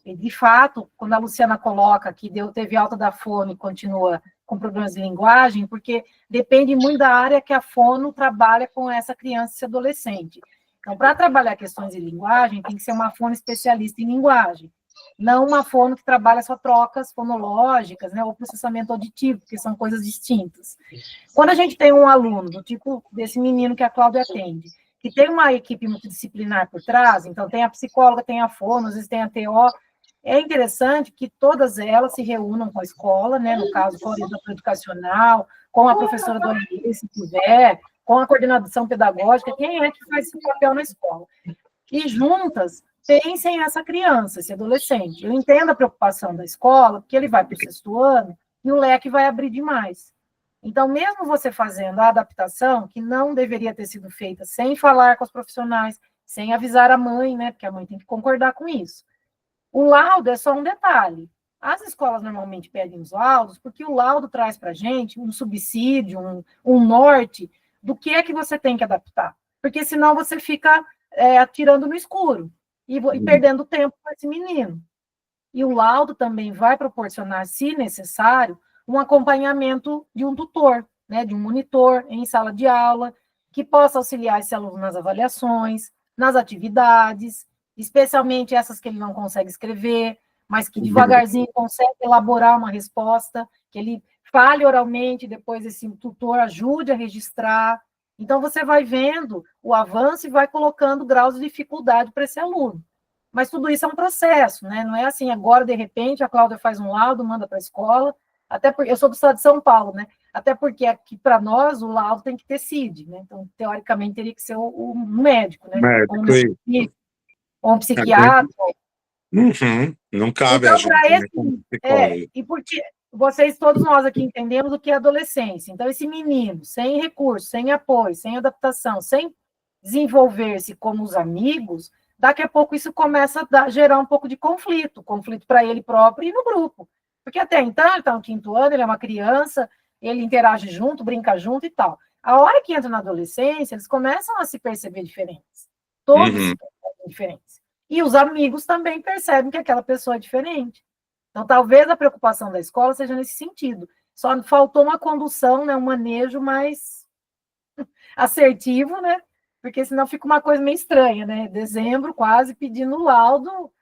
De fato, quando a Luciana coloca que teve alta da fono e continua com problemas de linguagem, porque depende muito da área que a fono trabalha com essa criança e adolescente. Então, para trabalhar questões de linguagem, tem que ser uma fono especialista em linguagem, não uma fono que trabalha só trocas fonológicas, né, ou processamento auditivo, porque são coisas distintas. Quando a gente tem um aluno, do tipo desse menino que a Cláudia atende, que tem uma equipe multidisciplinar por trás, então tem a psicóloga, tem a fono, às vezes tem a TO, é interessante que todas elas se reúnam com a escola, né, no caso, com a orientadora educacional, com a professora do ANI, se tiver, com a coordenação pedagógica, quem é que faz esse papel na escola? E juntas pensem essa criança, esse adolescente. Eu entendo a preocupação da escola, porque ele vai para o 6º ano e o leque vai abrir demais. Então, mesmo você fazendo a adaptação, que não deveria ter sido feita sem falar com os profissionais, sem avisar a mãe, né, porque a mãe tem que concordar com isso. O laudo é só um detalhe. As escolas normalmente pedem os laudos, porque o laudo traz para a gente um subsídio, um norte do que é que você tem que adaptar. Porque senão você fica atirando no escuro e perdendo tempo com esse menino. E o laudo também vai proporcionar, se necessário, um acompanhamento de um tutor, né, de um monitor em sala de aula, que possa auxiliar esse aluno nas avaliações, nas atividades, especialmente essas que ele não consegue escrever, mas que devagarzinho consegue elaborar uma resposta, que ele fale oralmente, depois esse tutor ajude a registrar. Então, você vai vendo o avanço e vai colocando graus de dificuldade para esse aluno. Mas tudo isso é um processo, né? Não é assim, agora, de repente, a Cláudia faz um laudo, manda para a escola, até porque eu sou do estado de São Paulo, né? Até porque aqui, para nós, o laudo tem que ter CID, né? Então, teoricamente, teria que ser o médico, né? Ou um psiquiatra. Não cabe então, a gente, né, como psicólogo. e porque vocês, todos nós aqui, entendemos o que é adolescência. Então, esse menino, sem recurso, sem apoio, sem adaptação, sem desenvolver-se como os amigos, daqui a pouco isso começa a gerar um pouco de conflito para ele próprio e no grupo. Porque até então, ele está no 5º ano, ele é uma criança, ele interage junto, brinca junto e tal. A hora que entra na adolescência, eles começam a se perceber diferentes. Todos se percebem diferentes. E os amigos também percebem que aquela pessoa é diferente. Então, talvez a preocupação da escola seja nesse sentido. Só faltou uma condução, né, um manejo mais assertivo, né? Porque senão fica uma coisa meio estranha, né? Dezembro, quase pedindo laudo,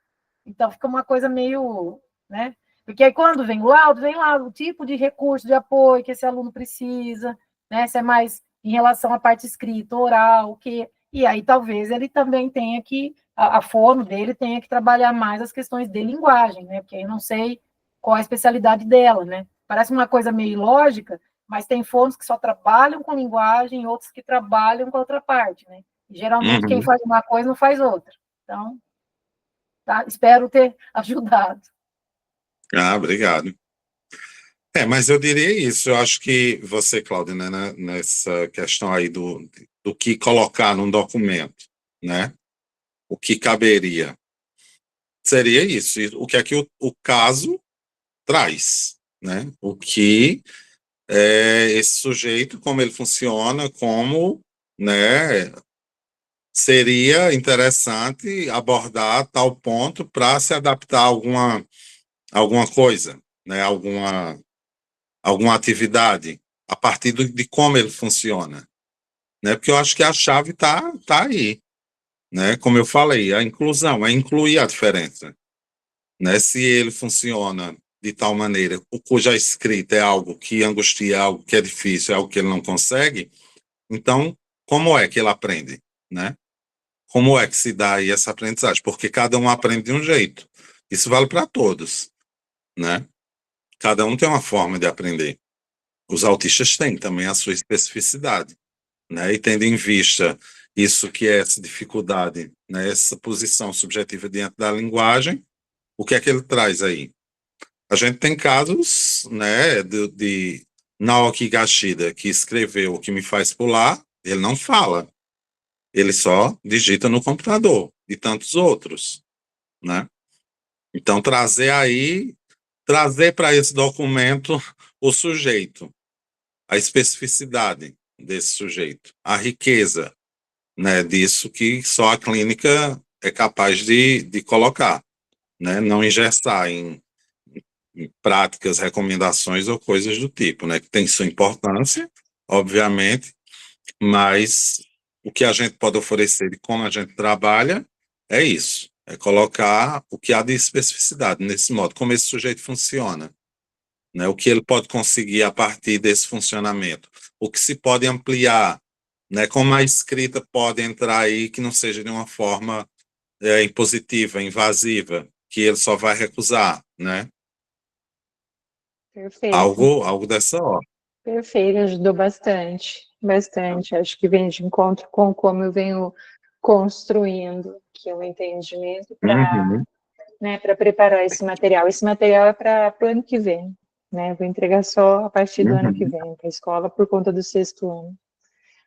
então fica uma coisa meio, né? Porque aí quando vem o laudo, vem lá o tipo de recurso de apoio que esse aluno precisa, né? Se é mais em relação à parte escrita, oral, o quê? E aí talvez ele também tenha que, a fono dele tenha que trabalhar mais as questões de linguagem, né? Porque eu não sei qual a especialidade dela, né? Parece uma coisa meio ilógica, mas tem fonos que só trabalham com linguagem, outros que trabalham com outra parte, né? E, geralmente, quem faz uma coisa não faz outra. Então, tá? Espero ter ajudado. Obrigado. Mas eu diria isso. Eu acho que você, Cláudia, né, nessa questão aí do que colocar num documento, né? O que caberia. Seria isso. O que é que o caso traz, né? O que esse sujeito, como ele funciona, como, né, seria interessante abordar tal ponto para se adaptar a alguma coisa, né, alguma atividade, a partir de como ele funciona, né, porque eu acho que a chave tá aí, né, como eu falei, a inclusão, é incluir a diferença, né, se ele funciona de tal maneira, cuja escrita é algo que angustia, é algo que é difícil, é algo que ele não consegue, então, como é que ele aprende, né? Como é que se dá aí essa aprendizagem? Porque cada um aprende de um jeito. Isso vale para todos, né? Cada um tem uma forma de aprender. Os autistas têm também a sua especificidade, né? E tendo em vista isso que é essa dificuldade, né? Essa posição subjetiva diante da linguagem, o que é que ele traz aí? A gente tem casos, né, de Naoki Gashida, que escreveu O Que Me Faz Pular, ele não fala, ele só digita no computador, e tantos outros, né? Então, trazer para esse documento o sujeito, a especificidade desse sujeito, a riqueza, né, disso que só a clínica é capaz de colocar, né? Não engessar em práticas, recomendações ou coisas do tipo, né? Que tem sua importância, obviamente, mas o que a gente pode oferecer e como a gente trabalha é isso, é colocar o que há de especificidade nesse modo, como esse sujeito funciona, né? O que ele pode conseguir a partir desse funcionamento, o que se pode ampliar, né? Como a escrita pode entrar aí que não seja de uma forma impositiva, invasiva, que ele só vai recusar, né? Perfeito. Algo dessa ordem. Perfeito, ajudou bastante, bastante. Acho que vem de encontro com como eu venho construindo aqui um entendimento para, né, para preparar esse material. Esse material é para o ano que vem, né? Vou entregar só a partir do ano que vem para a escola por conta do 6º ano.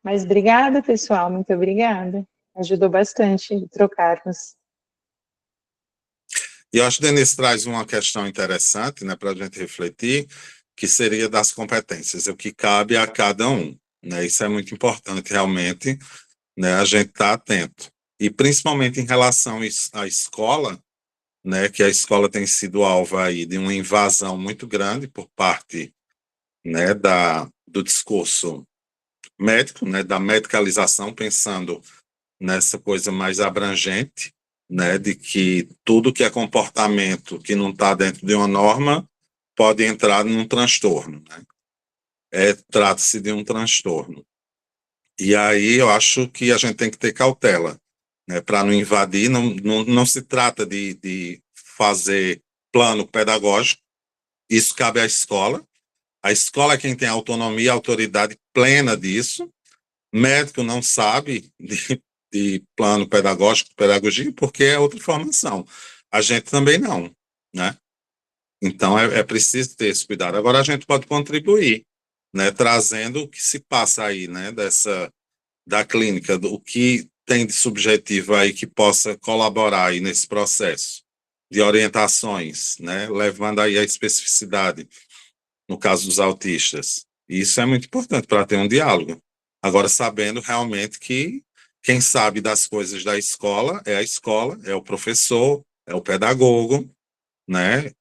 Mas obrigada, pessoal, muito obrigada. Ajudou bastante trocarmos. E eu acho que Denise traz uma questão interessante, né, para a gente refletir, que seria das competências, o que cabe a cada um, né? Isso é muito importante, realmente, né, a gente estar atento. E principalmente em relação à escola, né, que a escola tem sido alvo aí de uma invasão muito grande por parte, né, do discurso médico, né, da medicalização, pensando nessa coisa mais abrangente, né, de que tudo que é comportamento que não está dentro de uma norma pode entrar num transtorno, né? Trata-se de um transtorno. E aí eu acho que a gente tem que ter cautela, né, para não invadir, não se trata de fazer plano pedagógico, isso cabe à escola. A escola é quem tem autonomia, autoridade plena disso. Médico não sabe de plano pedagógico, de pedagogia, porque é outra formação. A gente também não, né? Então, é preciso ter esse cuidado. Agora, a gente pode contribuir, né, trazendo o que se passa aí, né, da clínica, o que tem de subjetivo aí que possa colaborar aí nesse processo de orientações, né, levando aí a especificidade, no caso dos autistas. E isso é muito importante para ter um diálogo. Agora, sabendo realmente que quem sabe das coisas da escola, é o professor, é o pedagogo, né?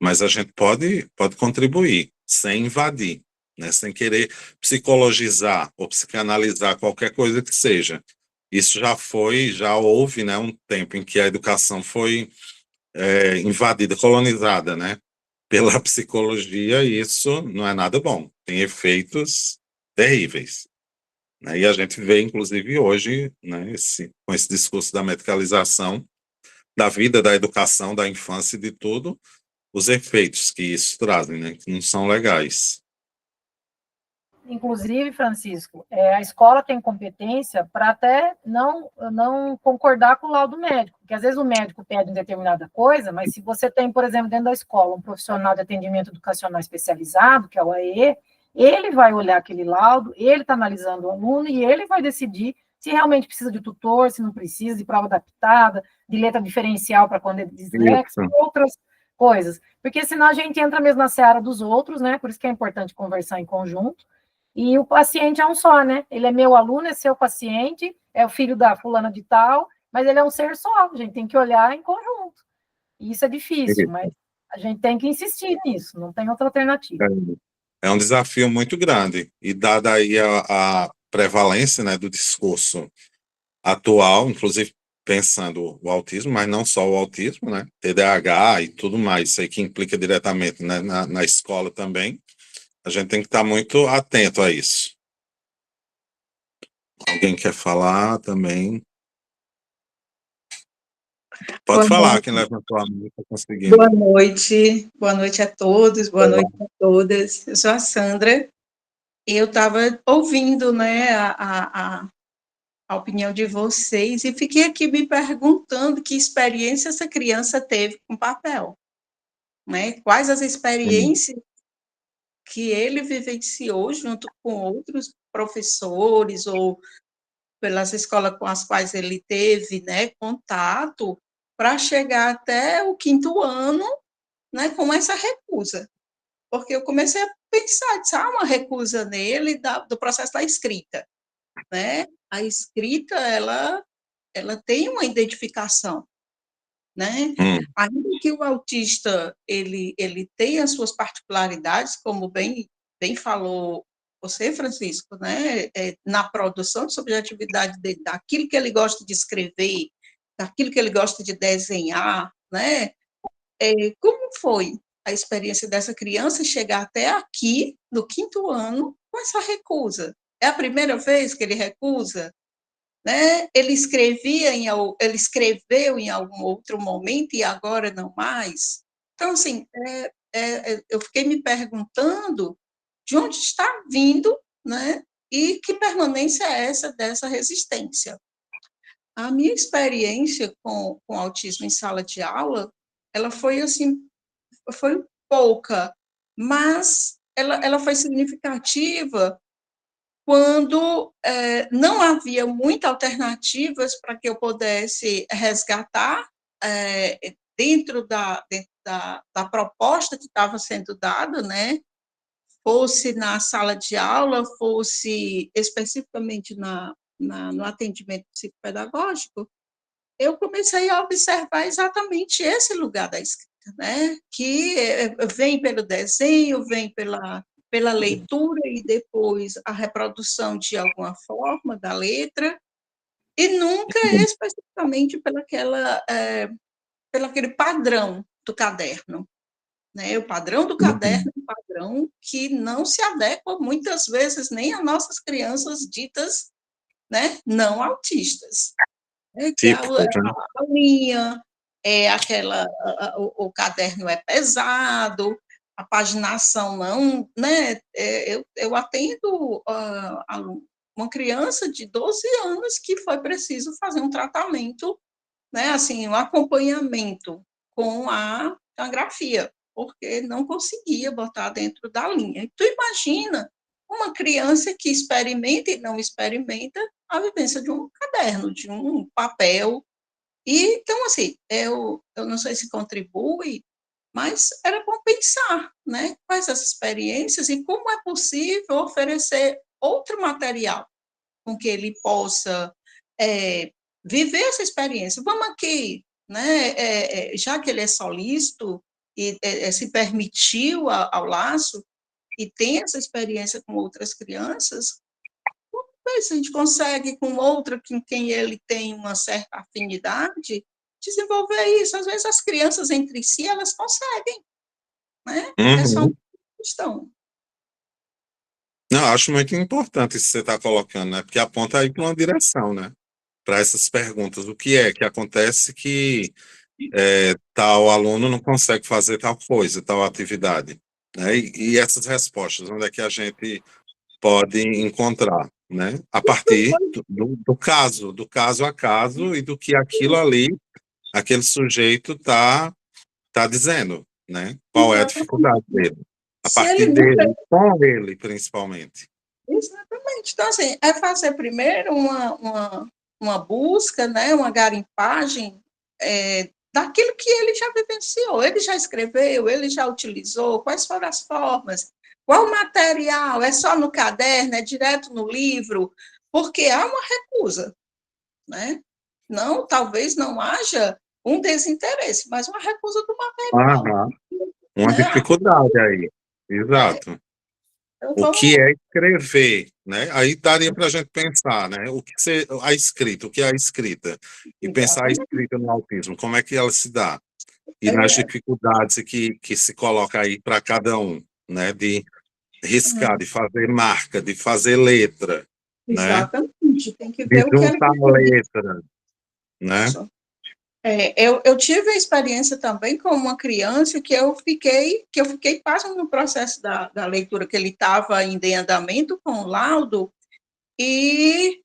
Mas a gente pode contribuir, sem invadir, né? Sem querer psicologizar ou psicanalizar qualquer coisa que seja. Isso já houve, né, um tempo em que a educação foi invadida, colonizada, né, pela psicologia, e isso não é nada bom, tem efeitos terríveis. Né? E a gente vê, inclusive, hoje, né, com esse discurso da medicalização, da vida, da educação, da infância e de tudo, os efeitos que isso trazem, né, que não são legais. Inclusive, Francisco, a escola tem competência para até não concordar com o laudo médico, porque às vezes o médico pede determinada coisa, mas se você tem, por exemplo, dentro da escola, um profissional de atendimento educacional especializado, que é o AE, ele vai olhar aquele laudo, ele está analisando o aluno e ele vai decidir se realmente precisa de tutor, se não precisa, de prova adaptada, de letra diferencial para quando é dislexo, coisas, porque senão a gente entra mesmo na seara dos outros, né? Por isso que é importante conversar em conjunto. E o paciente é um só, né? Ele é meu aluno, é seu paciente, é o filho da fulana de tal, mas ele é um ser só, a gente tem que olhar em conjunto. E isso é difícil, mas a gente tem que insistir nisso, não tem outra alternativa. É um desafio muito grande, e dada aí a prevalência, né, do discurso atual, inclusive pensando o autismo, mas não só o autismo, né, TDAH e tudo mais, isso aí que implica diretamente, né, na escola também, a gente tem que estar muito atento a isso. Alguém quer falar também? Pode falar, quem levantou a mão está conseguindo. Boa noite a todos, boa noite a todas. Eu sou a Sandra, e eu estava ouvindo, né, a opinião de vocês, e fiquei aqui me perguntando que experiência essa criança teve com papel, né? Quais as experiências que ele vivenciou junto com outros professores, ou pelas escolas com as quais ele teve, né, contato, para chegar até o 5º ano, né, com essa recusa. Porque eu comecei a pensar, disse, uma recusa nele do processo da escrita, né? A escrita, ela tem uma identificação, né? Ainda que o autista, ele tem as suas particularidades, como bem falou você, Francisco, né? Na produção de subjetividade dele, daquilo que ele gosta de escrever, daquilo que ele gosta de desenhar, né? Como foi a experiência dessa criança chegar até aqui, no 5º ano, com essa recusa? É a primeira vez que ele recusa? Né? Ele escreveu em algum outro momento e agora não mais? Então, assim, eu fiquei me perguntando de onde está vindo, né? E que permanência é essa dessa resistência? A minha experiência com autismo em sala de aula, ela foi assim, foi pouca, mas ela foi significativa quando não havia muitas alternativas para que eu pudesse resgatar dentro da proposta que estava sendo dada, né? Fosse na sala de aula, fosse especificamente no atendimento psicopedagógico, eu comecei a observar exatamente esse lugar da escrita, né? Que vem pelo desenho, vem pela leitura e depois a reprodução de alguma forma da letra, e nunca especificamente pelo aquele padrão do caderno, né? O padrão do caderno é um padrão que não se adequa muitas vezes nem a nossas crianças ditas, né, não autistas. Que a linha, o caderno é pesado, a paginação não, né? Eu atendo uma criança de 12 anos que foi preciso fazer um tratamento, né? Assim, um acompanhamento com a grafia, porque não conseguia botar dentro da linha. E tu imagina uma criança que experimenta e não experimenta a vivência de um caderno, de um papel. E, então, assim, eu não sei se contribui, mas era bom pensar, né, quais as experiências e como é possível oferecer outro material com que ele possa viver essa experiência. Vamos aqui, né, já que ele é solícito e se permitiu ao laço e tem essa experiência com outras crianças, vamos ver se a gente consegue, com outra com quem ele tem uma certa afinidade, desenvolver isso. Às vezes as crianças entre si, elas conseguem, né? É só uma questão. Não, acho muito importante isso que você está colocando, né? Porque aponta aí para uma direção, né? Para essas perguntas. O que é que acontece que tal aluno não consegue fazer tal coisa, tal atividade, né? E essas respostas, onde é que a gente pode encontrar, né? A partir do caso a caso e do que aquilo ali, aquele sujeito tá dizendo, né? Qual é a dificuldade dele? A partir dele, com ele, principalmente. Exatamente. Então, assim, é fazer primeiro uma busca, né, uma garimpagem daquilo que ele já vivenciou, ele já escreveu, ele já utilizou, quais foram as formas, qual o material, é só no caderno, é direto no livro, porque há uma recusa, né? Não, talvez não haja um desinteresse, mas uma recusa do material. Aham. Uma Né? dificuldade aí. Exato. Então, O vamos que é escrever, né? Aí daria para a gente pensar, né? A escrita, o que é a escrita? E pensar a escrita no autismo, como é que ela se dá? E nas dificuldades que se coloca aí para cada um, né? De riscar, de fazer marca, de fazer letra, né? Exatamente, tem que De ver o que ele juntar letra, né? eu tive a experiência também com uma criança que eu fiquei pasmo no processo da leitura, que ele estava ainda em andamento com o laudo, e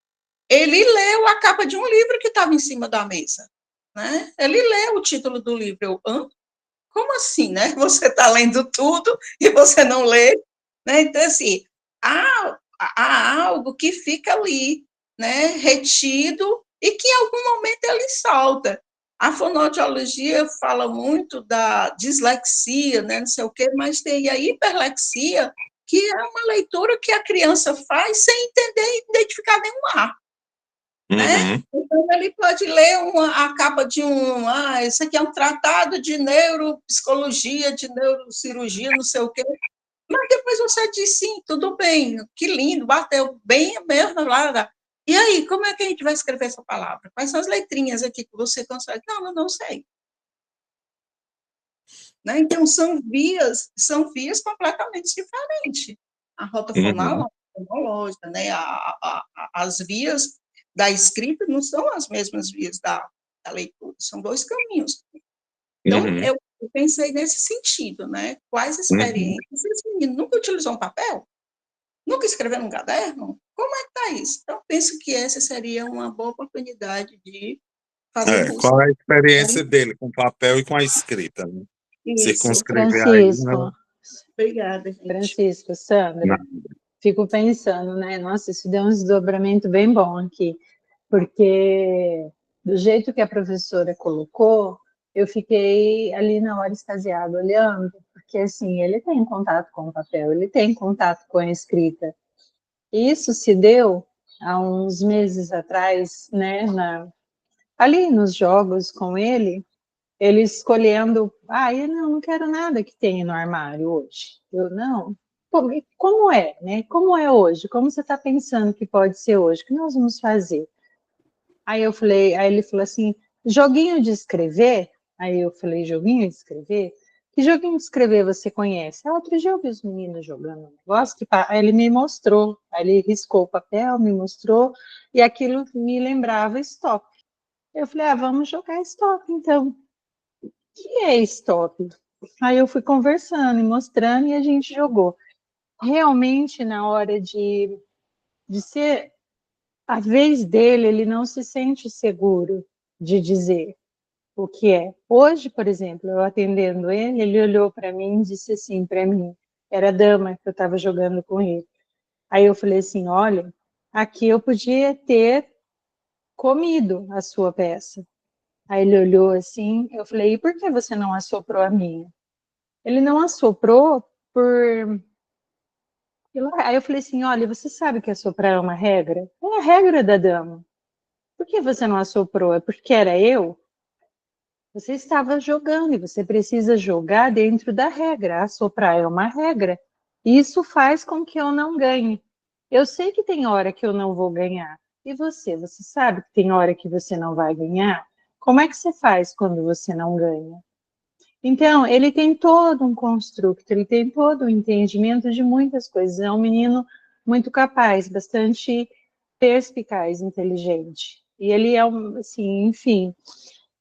ele leu a capa de um livro que estava em cima da mesa, né? Ele leu o título do livro, eu, hã? Como assim, né? Você está lendo tudo e você não lê, né? Então, assim, há algo que fica ali, né? Retido e que em algum momento ele solta. A fonoaudiologia fala muito da dislexia, né? Não sei o quê, mas tem a hiperlexia, que é uma leitura que a criança faz sem entender e identificar nenhum ar. Né? Uhum. Então, ele pode ler a capa de isso aqui é um tratado de neuropsicologia, de neurocirurgia, não sei o quê, mas depois você diz, sim, tudo bem, que lindo, bateu bem mesmo, lá. E aí, como é que a gente vai escrever essa palavra? Quais são as letrinhas aqui que você consegue? Não sei. Né? Então, são vias completamente diferentes. A rota Uhum. fonológica, né? As vias da escrita não são as mesmas vias da leitura, são dois caminhos. Então, Uhum. eu pensei nesse sentido, né? Quais Uhum. experiências? Esse menino nunca utilizou um papel? Nunca escreveu num caderno? Como é que está isso? Então, penso que essa seria uma boa oportunidade de fazer busca. Qual é a experiência dele com o papel e com a escrita, né? Isso. Circunscrever aí, né? Obrigada, gente. Francisco, Sandra, fico pensando, né? Nossa, isso deu um desdobramento bem bom aqui, porque do jeito que a professora colocou, eu fiquei ali na hora extasiada olhando, porque assim, ele tem contato com o papel, ele tem contato com a escrita. E isso se deu há uns meses atrás, né? Ali nos jogos com ele escolhendo, eu não quero nada que tenha no armário hoje. Eu não. Pô, como é, né? Como é hoje? Como você está pensando que pode ser hoje? O que nós vamos fazer? Aí ele falou assim, joguinho de escrever? Aí eu falei, joguinho de escrever? Que joguinho de escrever você conhece? Outro dia eu vi os meninos jogando um negócio, aí ele me mostrou, aí ele riscou o papel, me mostrou, e aquilo me lembrava stop. Eu falei, vamos jogar stop, então. O que é stop? Aí eu fui conversando e mostrando e a gente jogou. Realmente, na hora de ser a vez dele, ele não se sente seguro de dizer o que é. Hoje, por exemplo, eu atendendo ele olhou para mim e disse assim para mim, era a dama que eu estava jogando com ele. Aí eu falei assim, olha, aqui eu podia ter comido a sua peça. Aí ele olhou assim, eu falei, e por que você não assoprou a minha? Ele não assoprou por... Aí eu falei assim, olha, você sabe que assoprar é uma regra? É a regra da dama. Por que você não assoprou? É porque era eu? Você estava jogando e você precisa jogar dentro da regra. Assoprar é uma regra. Isso faz com que eu não ganhe. Eu sei que tem hora que eu não vou ganhar. E você? Você sabe que tem hora que você não vai ganhar? Como é que você faz quando você não ganha? Então, ele tem todo um construto, ele tem todo um entendimento de muitas coisas. É um menino muito capaz, bastante perspicaz, inteligente. E ele é assim, enfim.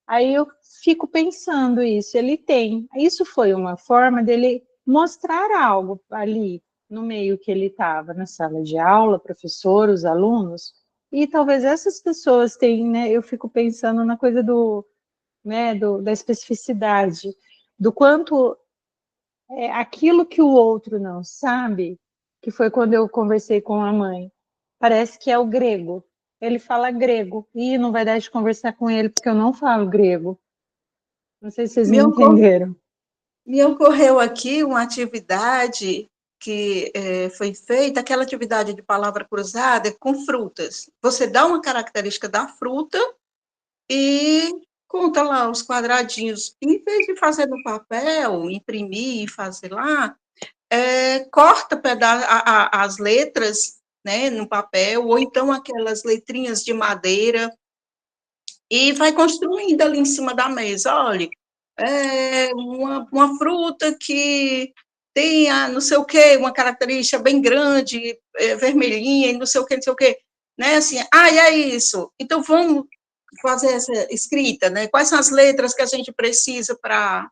Aí eu fico pensando isso, ele tem. Isso foi uma forma dele mostrar algo ali no meio que ele estava, na sala de aula, professor, os alunos, e talvez essas pessoas tenham, né? Eu fico pensando na coisa da especificidade, do quanto aquilo que o outro não sabe, que foi quando eu conversei com a mãe, parece que é o grego. Ele fala grego, e não vai dar de conversar com ele porque eu não falo grego. Não sei se vocês me entenderam. Me ocorreu aqui uma atividade que foi feita, aquela atividade de palavra cruzada com frutas. Você dá uma característica da fruta e conta lá os quadradinhos. Em vez de fazer no papel, imprimir e fazer lá, corta as letras, né, no papel, ou então aquelas letrinhas de madeira, e vai construindo ali em cima da mesa. Olha, uma fruta que tem não sei o quê, uma característica bem grande, vermelhinha, e não sei o quê, né, assim, é isso, então vamos fazer essa escrita, né, quais são as letras que a gente precisa para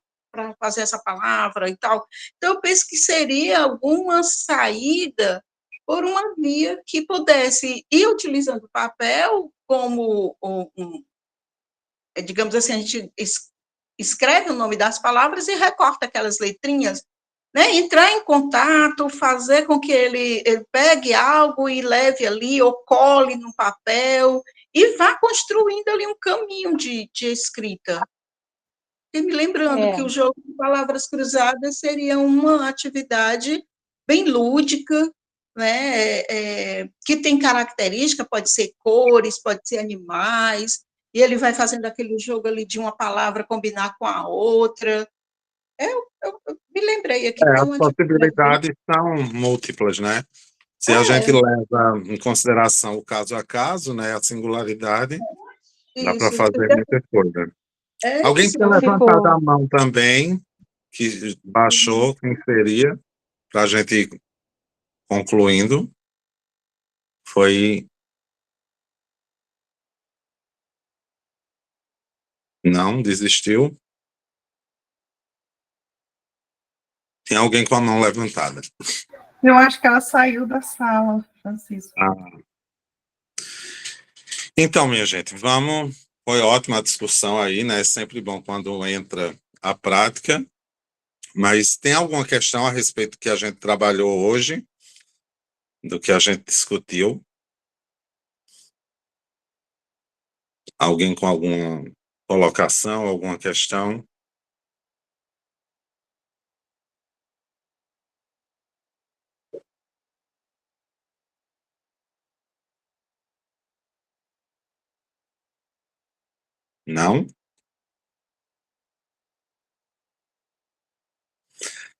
fazer essa palavra e tal. Então, eu penso que seria alguma saída por uma via que pudesse ir utilizando o papel como digamos assim, a gente escreve o nome das palavras e recorta aquelas letrinhas, né? Entrar em contato, fazer com que ele pegue algo e leve ali, ou cole no papel, e vá construindo ali um caminho de escrita. E me lembrando que o jogo de palavras cruzadas seria uma atividade bem lúdica, né? Que tem característica, pode ser cores, pode ser animais, e ele vai fazendo aquele jogo ali de uma palavra combinar com a outra. Eu me lembrei aqui. As possibilidades são múltiplas, né? Se a gente leva em consideração o caso a caso, né, a singularidade, dá para fazer muita coisa. Alguém tinha levantado a mão também, que baixou, quem seria, para a gente ir concluindo. Foi... Não, desistiu. Tem alguém com a mão levantada. Eu acho que ela saiu da sala, Francisco. Então, minha gente, vamos... Foi ótima a discussão aí, né? É sempre bom quando entra a prática. Mas tem alguma questão a respeito do que a gente trabalhou hoje? Do que a gente discutiu? Alguém com alguma colocação, alguma questão? Não?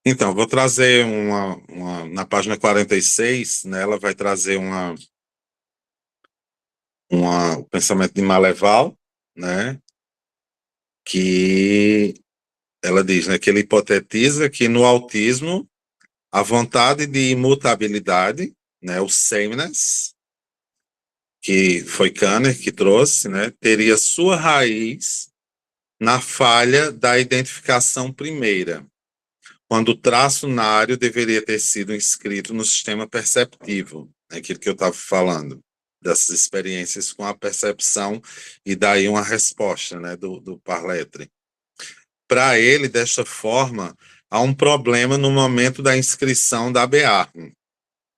Então, vou trazer na página 46, né, ela vai trazer o pensamento de Maleval, né, que ela diz, né, que ele hipotetiza que no autismo a vontade de imutabilidade, né, o sameness, que foi Kanner que trouxe, né, teria sua raiz na falha da identificação primeira, quando o traço unário deveria ter sido inscrito no sistema perceptivo, aquilo que eu estava falando, dessas experiências com a percepção, e daí uma resposta, né, do Parletre. Para ele, desta forma, há um problema no momento da inscrição da BA,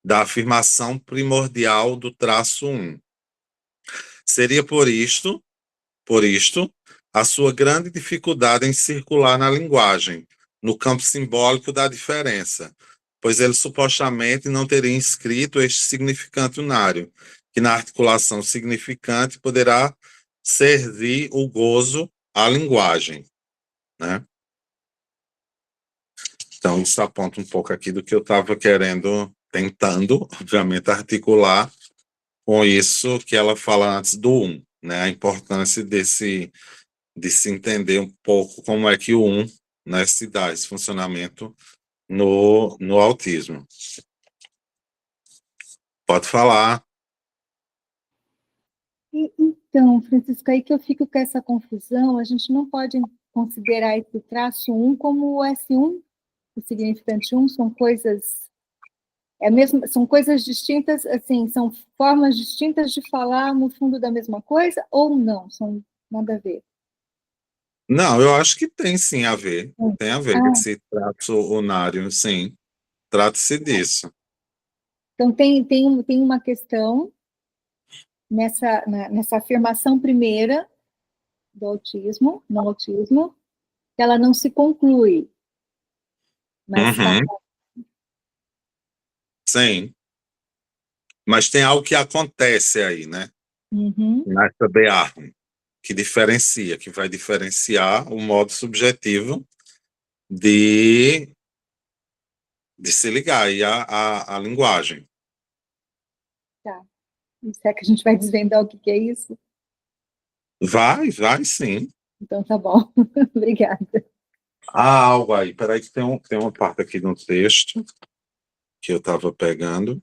da afirmação primordial do traço 1. Seria por isto, a sua grande dificuldade em circular na linguagem, no campo simbólico da diferença, pois ele supostamente não teria inscrito este significante unário, que na articulação significante poderá servir o gozo à linguagem, né? Então, isso aponta um pouco aqui do que eu estava tentando, obviamente, articular com isso que ela fala antes do 1, né? A importância de se entender um pouco como é que o 1, né, se dá esse funcionamento no autismo. Pode falar. Então, Francisco, aí que eu fico com essa confusão, a gente não pode considerar esse traço 1 como o S1, o significante 1, são coisas... são coisas distintas, assim, são formas distintas de falar no fundo da mesma coisa, ou não? São nada a ver? Não, eu acho que tem sim a ver. Tem a ver com esse traço unário, sim. Trata-se disso. Então, tem uma questão nessa afirmação primeira do autismo, no autismo, que ela não se conclui. Mas Sim. Mas tem algo que acontece aí, né? Uhum. Nessa BR, que diferencia, que vai diferenciar o modo subjetivo de se ligar aí à linguagem. Tá. Será que a gente vai desvendar o que é isso? Vai sim. Então tá bom. Obrigada. Há algo aí, peraí que tem uma parte aqui no texto que eu estava pegando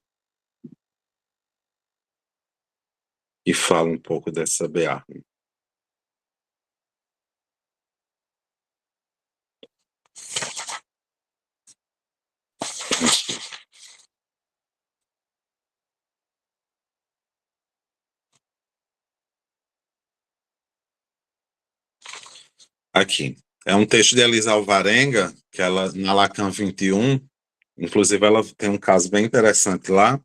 e fala um pouco dessa BR. Aqui. É um texto de Elisa Alvarenga, que ela, na Lacan 21, inclusive ela tem um caso bem interessante lá,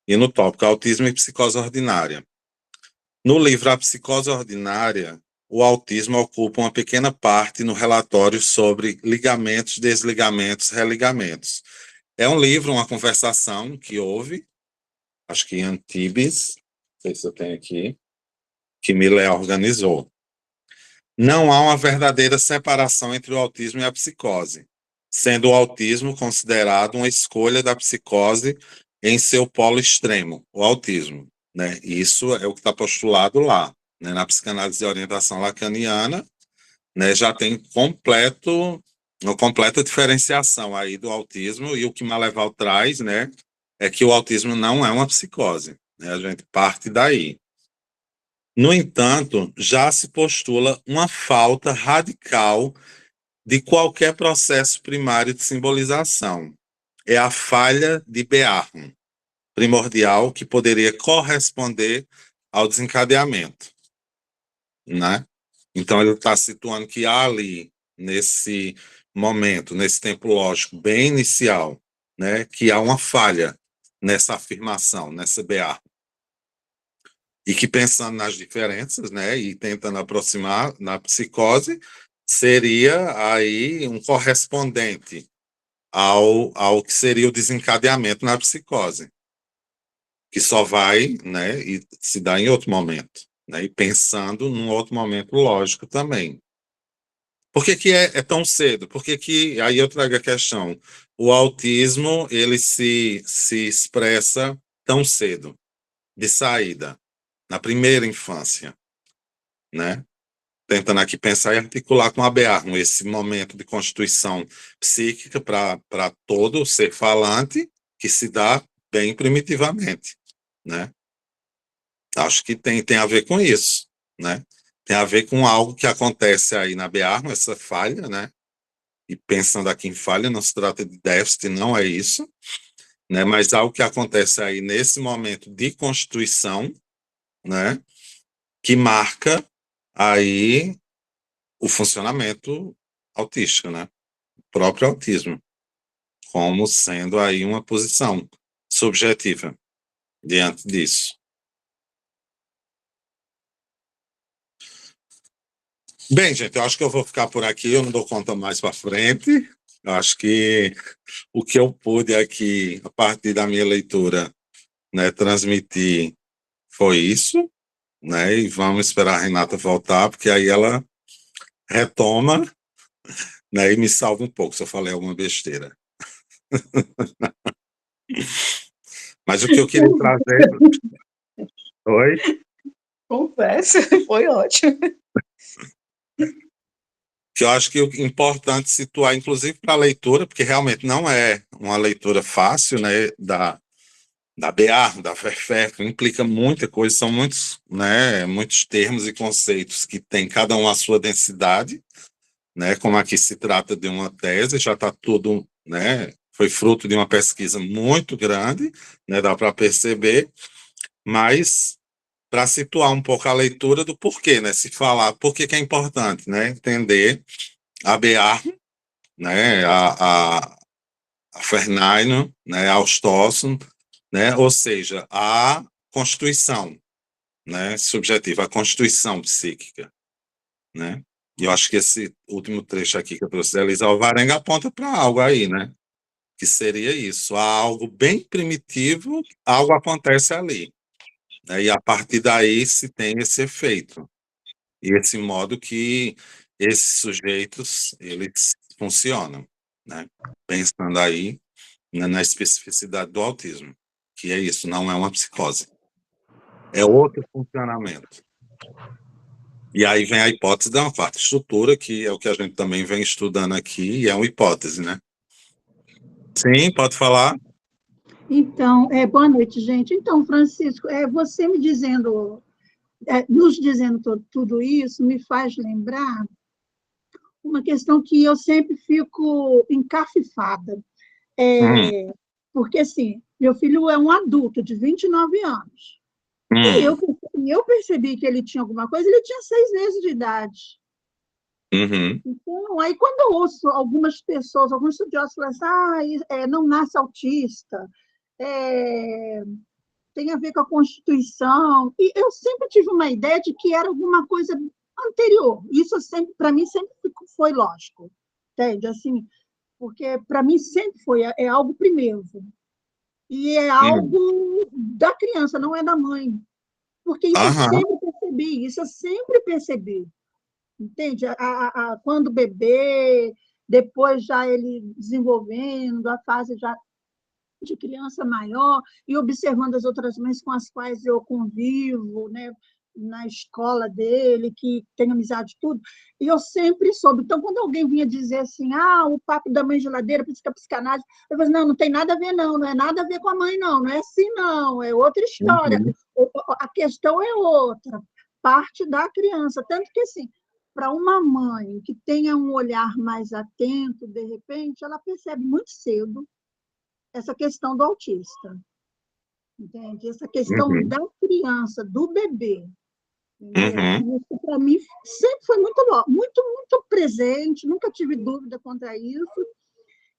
e no tópico Autismo e Psicose Ordinária. No livro A Psicose Ordinária, o autismo ocupa uma pequena parte no relatório sobre ligamentos, desligamentos, religamentos. É um livro, uma conversação que houve, acho que em Antibes, não sei se eu tenho aqui, que Miller organizou. Não há uma verdadeira separação entre o autismo e a psicose, sendo o autismo considerado uma escolha da psicose em seu polo extremo, o autismo, né? Isso é o que está postulado lá, né? Na psicanálise de orientação lacaniana, né? Já tem uma completa diferenciação aí do autismo, e o que Maleval traz, né? É que o autismo não é uma psicose, né? A gente parte daí. No entanto, já se postula uma falta radical de qualquer processo primário de simbolização. É a falha de Bearn, primordial, que poderia corresponder ao desencadeamento, né? Então, ele está situando que há ali, nesse momento, nesse tempo lógico bem inicial, né, que há uma falha nessa afirmação, nessa Bearn. E que, pensando nas diferenças, né, e tentando aproximar na psicose, seria aí um correspondente ao que seria o desencadeamento na psicose, que só vai, né, e se dá em outro momento, né, e pensando num outro momento lógico também. Por que é tão cedo? Por que aí eu trago a questão, o autismo, ele se expressa tão cedo, de saída, na primeira infância, né? Tentando aqui pensar e articular com a Bearn esse momento de constituição psíquica para todo ser falante, que se dá bem primitivamente, né? Acho que tem a ver com isso, né? Tem a ver com algo que acontece aí na Bearn, essa falha, né? E pensando aqui em falha, não se trata de déficit, não é isso, né? Mas algo que acontece aí nesse momento de constituição, né? Que marca aí o funcionamento autístico, né? O próprio autismo, como sendo aí uma posição subjetiva diante disso. Bem, gente, eu acho que eu vou ficar por aqui, eu não dou conta mais para frente. Eu acho que o que eu pude aqui, a partir da minha leitura, né, transmitir foi isso, né? E vamos esperar a Renata voltar, porque aí ela retoma, né, e me salva um pouco se eu falei alguma besteira. Mas o que eu queria trazer... Oi? Conversa, foi ótimo. Que eu acho que o importante situar, inclusive para a leitura, porque realmente não é uma leitura fácil, né, da Bearn, da Verferco, implica muita coisa, são muitos, né, muitos termos e conceitos que tem cada um a sua densidade, né, como aqui se trata de uma tese, já está tudo, né, foi fruto de uma pesquisa muito grande, né, dá para perceber, mas para situar um pouco a leitura do porquê, né, se falar, por que é importante, né, entender a Bearn, né, a Ferneyno, né, a Stosson, né, ou seja, a constituição, né, subjetiva, a constituição psíquica, né, E eu acho que esse último trecho aqui que eu trouxe da Elisa Alvarenga aponta para algo aí, né? Que seria isso, há algo bem primitivo, algo acontece ali, né? E a partir daí se tem esse efeito, e esse modo que esses sujeitos, eles funcionam, né? Pensando aí na especificidade do autismo, que é isso, não é uma psicose, é outro funcionamento. E aí vem a hipótese da uma quarta estrutura, que é o que a gente também vem estudando aqui, e é uma hipótese, né? Sim, pode falar. Então, boa noite, gente. Então, Francisco, você me dizendo, nos dizendo tudo isso, me faz lembrar uma questão que eu sempre fico encafifada. Porque, assim, meu filho é um adulto de 29 anos. E eu percebi que ele tinha alguma coisa, ele tinha 6 meses de idade. Então, aí quando eu ouço algumas pessoas, alguns estudiosos falando assim, não nasce autista, tem a ver com a Constituição, e eu sempre tive uma ideia de que era alguma coisa anterior. Isso sempre, para mim, sempre foi lógico, entende? Assim, porque para mim sempre foi algo primeiro. E é algo da criança, não é da mãe. Porque isso eu sempre percebi. Entende? Quando bebê, depois já ele desenvolvendo, a fase já de criança maior, e observando as outras mães com as quais eu convivo, né, na escola dele, que tem amizade e tudo, e eu sempre soube. Então, quando alguém vinha dizer assim, o papo da mãe geladeira, psicanálise, eu falei, não tem nada a ver, não é nada a ver com a mãe, não é assim, não, é outra história, a questão é outra, parte da criança, tanto que, assim, para uma mãe que tenha um olhar mais atento, de repente, ela percebe muito cedo essa questão do autista, entende? Essa questão da criança, do bebê. Isso, para mim, sempre foi muito presente, nunca tive dúvida quanto a isso.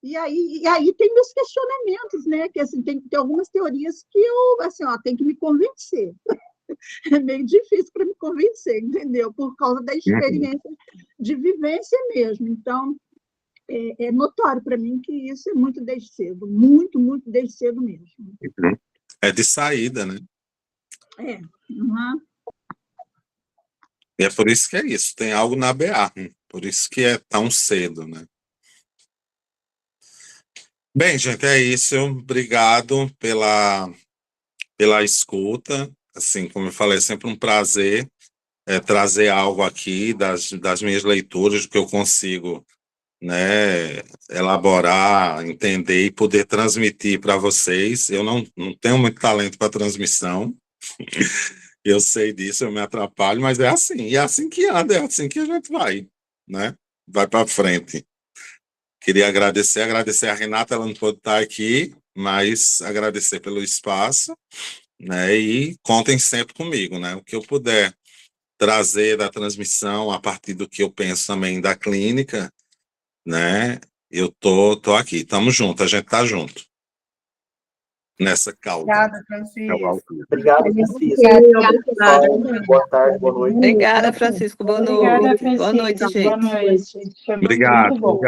E aí tem meus questionamentos, né? Que assim, tem algumas teorias que eu tenho que me convencer. É meio difícil para me convencer, entendeu? Por causa da experiência de vivência mesmo. Então, é notório para mim que isso é muito desde cedo, muito, muito desde cedo mesmo. É de saída, né? E é por isso que é isso, tem algo na BA, por isso que é tão cedo, né? Bem, gente, é isso, obrigado pela escuta, assim, como eu falei, é sempre um prazer trazer algo aqui das minhas leituras, do que eu consigo, né, elaborar, entender e poder transmitir para vocês. Eu não tenho muito talento para transmissão, eu sei disso, eu me atrapalho, mas é assim, e é assim que anda, é assim que a gente vai, né? Vai para frente. Queria agradecer a Renata, ela não pode estar aqui, mas agradecer pelo espaço, né? E contem sempre comigo, né? O que eu puder trazer da transmissão a partir do que eu penso também da clínica, né? Eu tô aqui, estamos juntos, a gente tá junto nessa causa. Obrigada, Francisco. Obrigado, Francisco. Boa tarde, boa noite. Obrigada, Francisco. Boa noite. Boa noite, gente. Obrigado.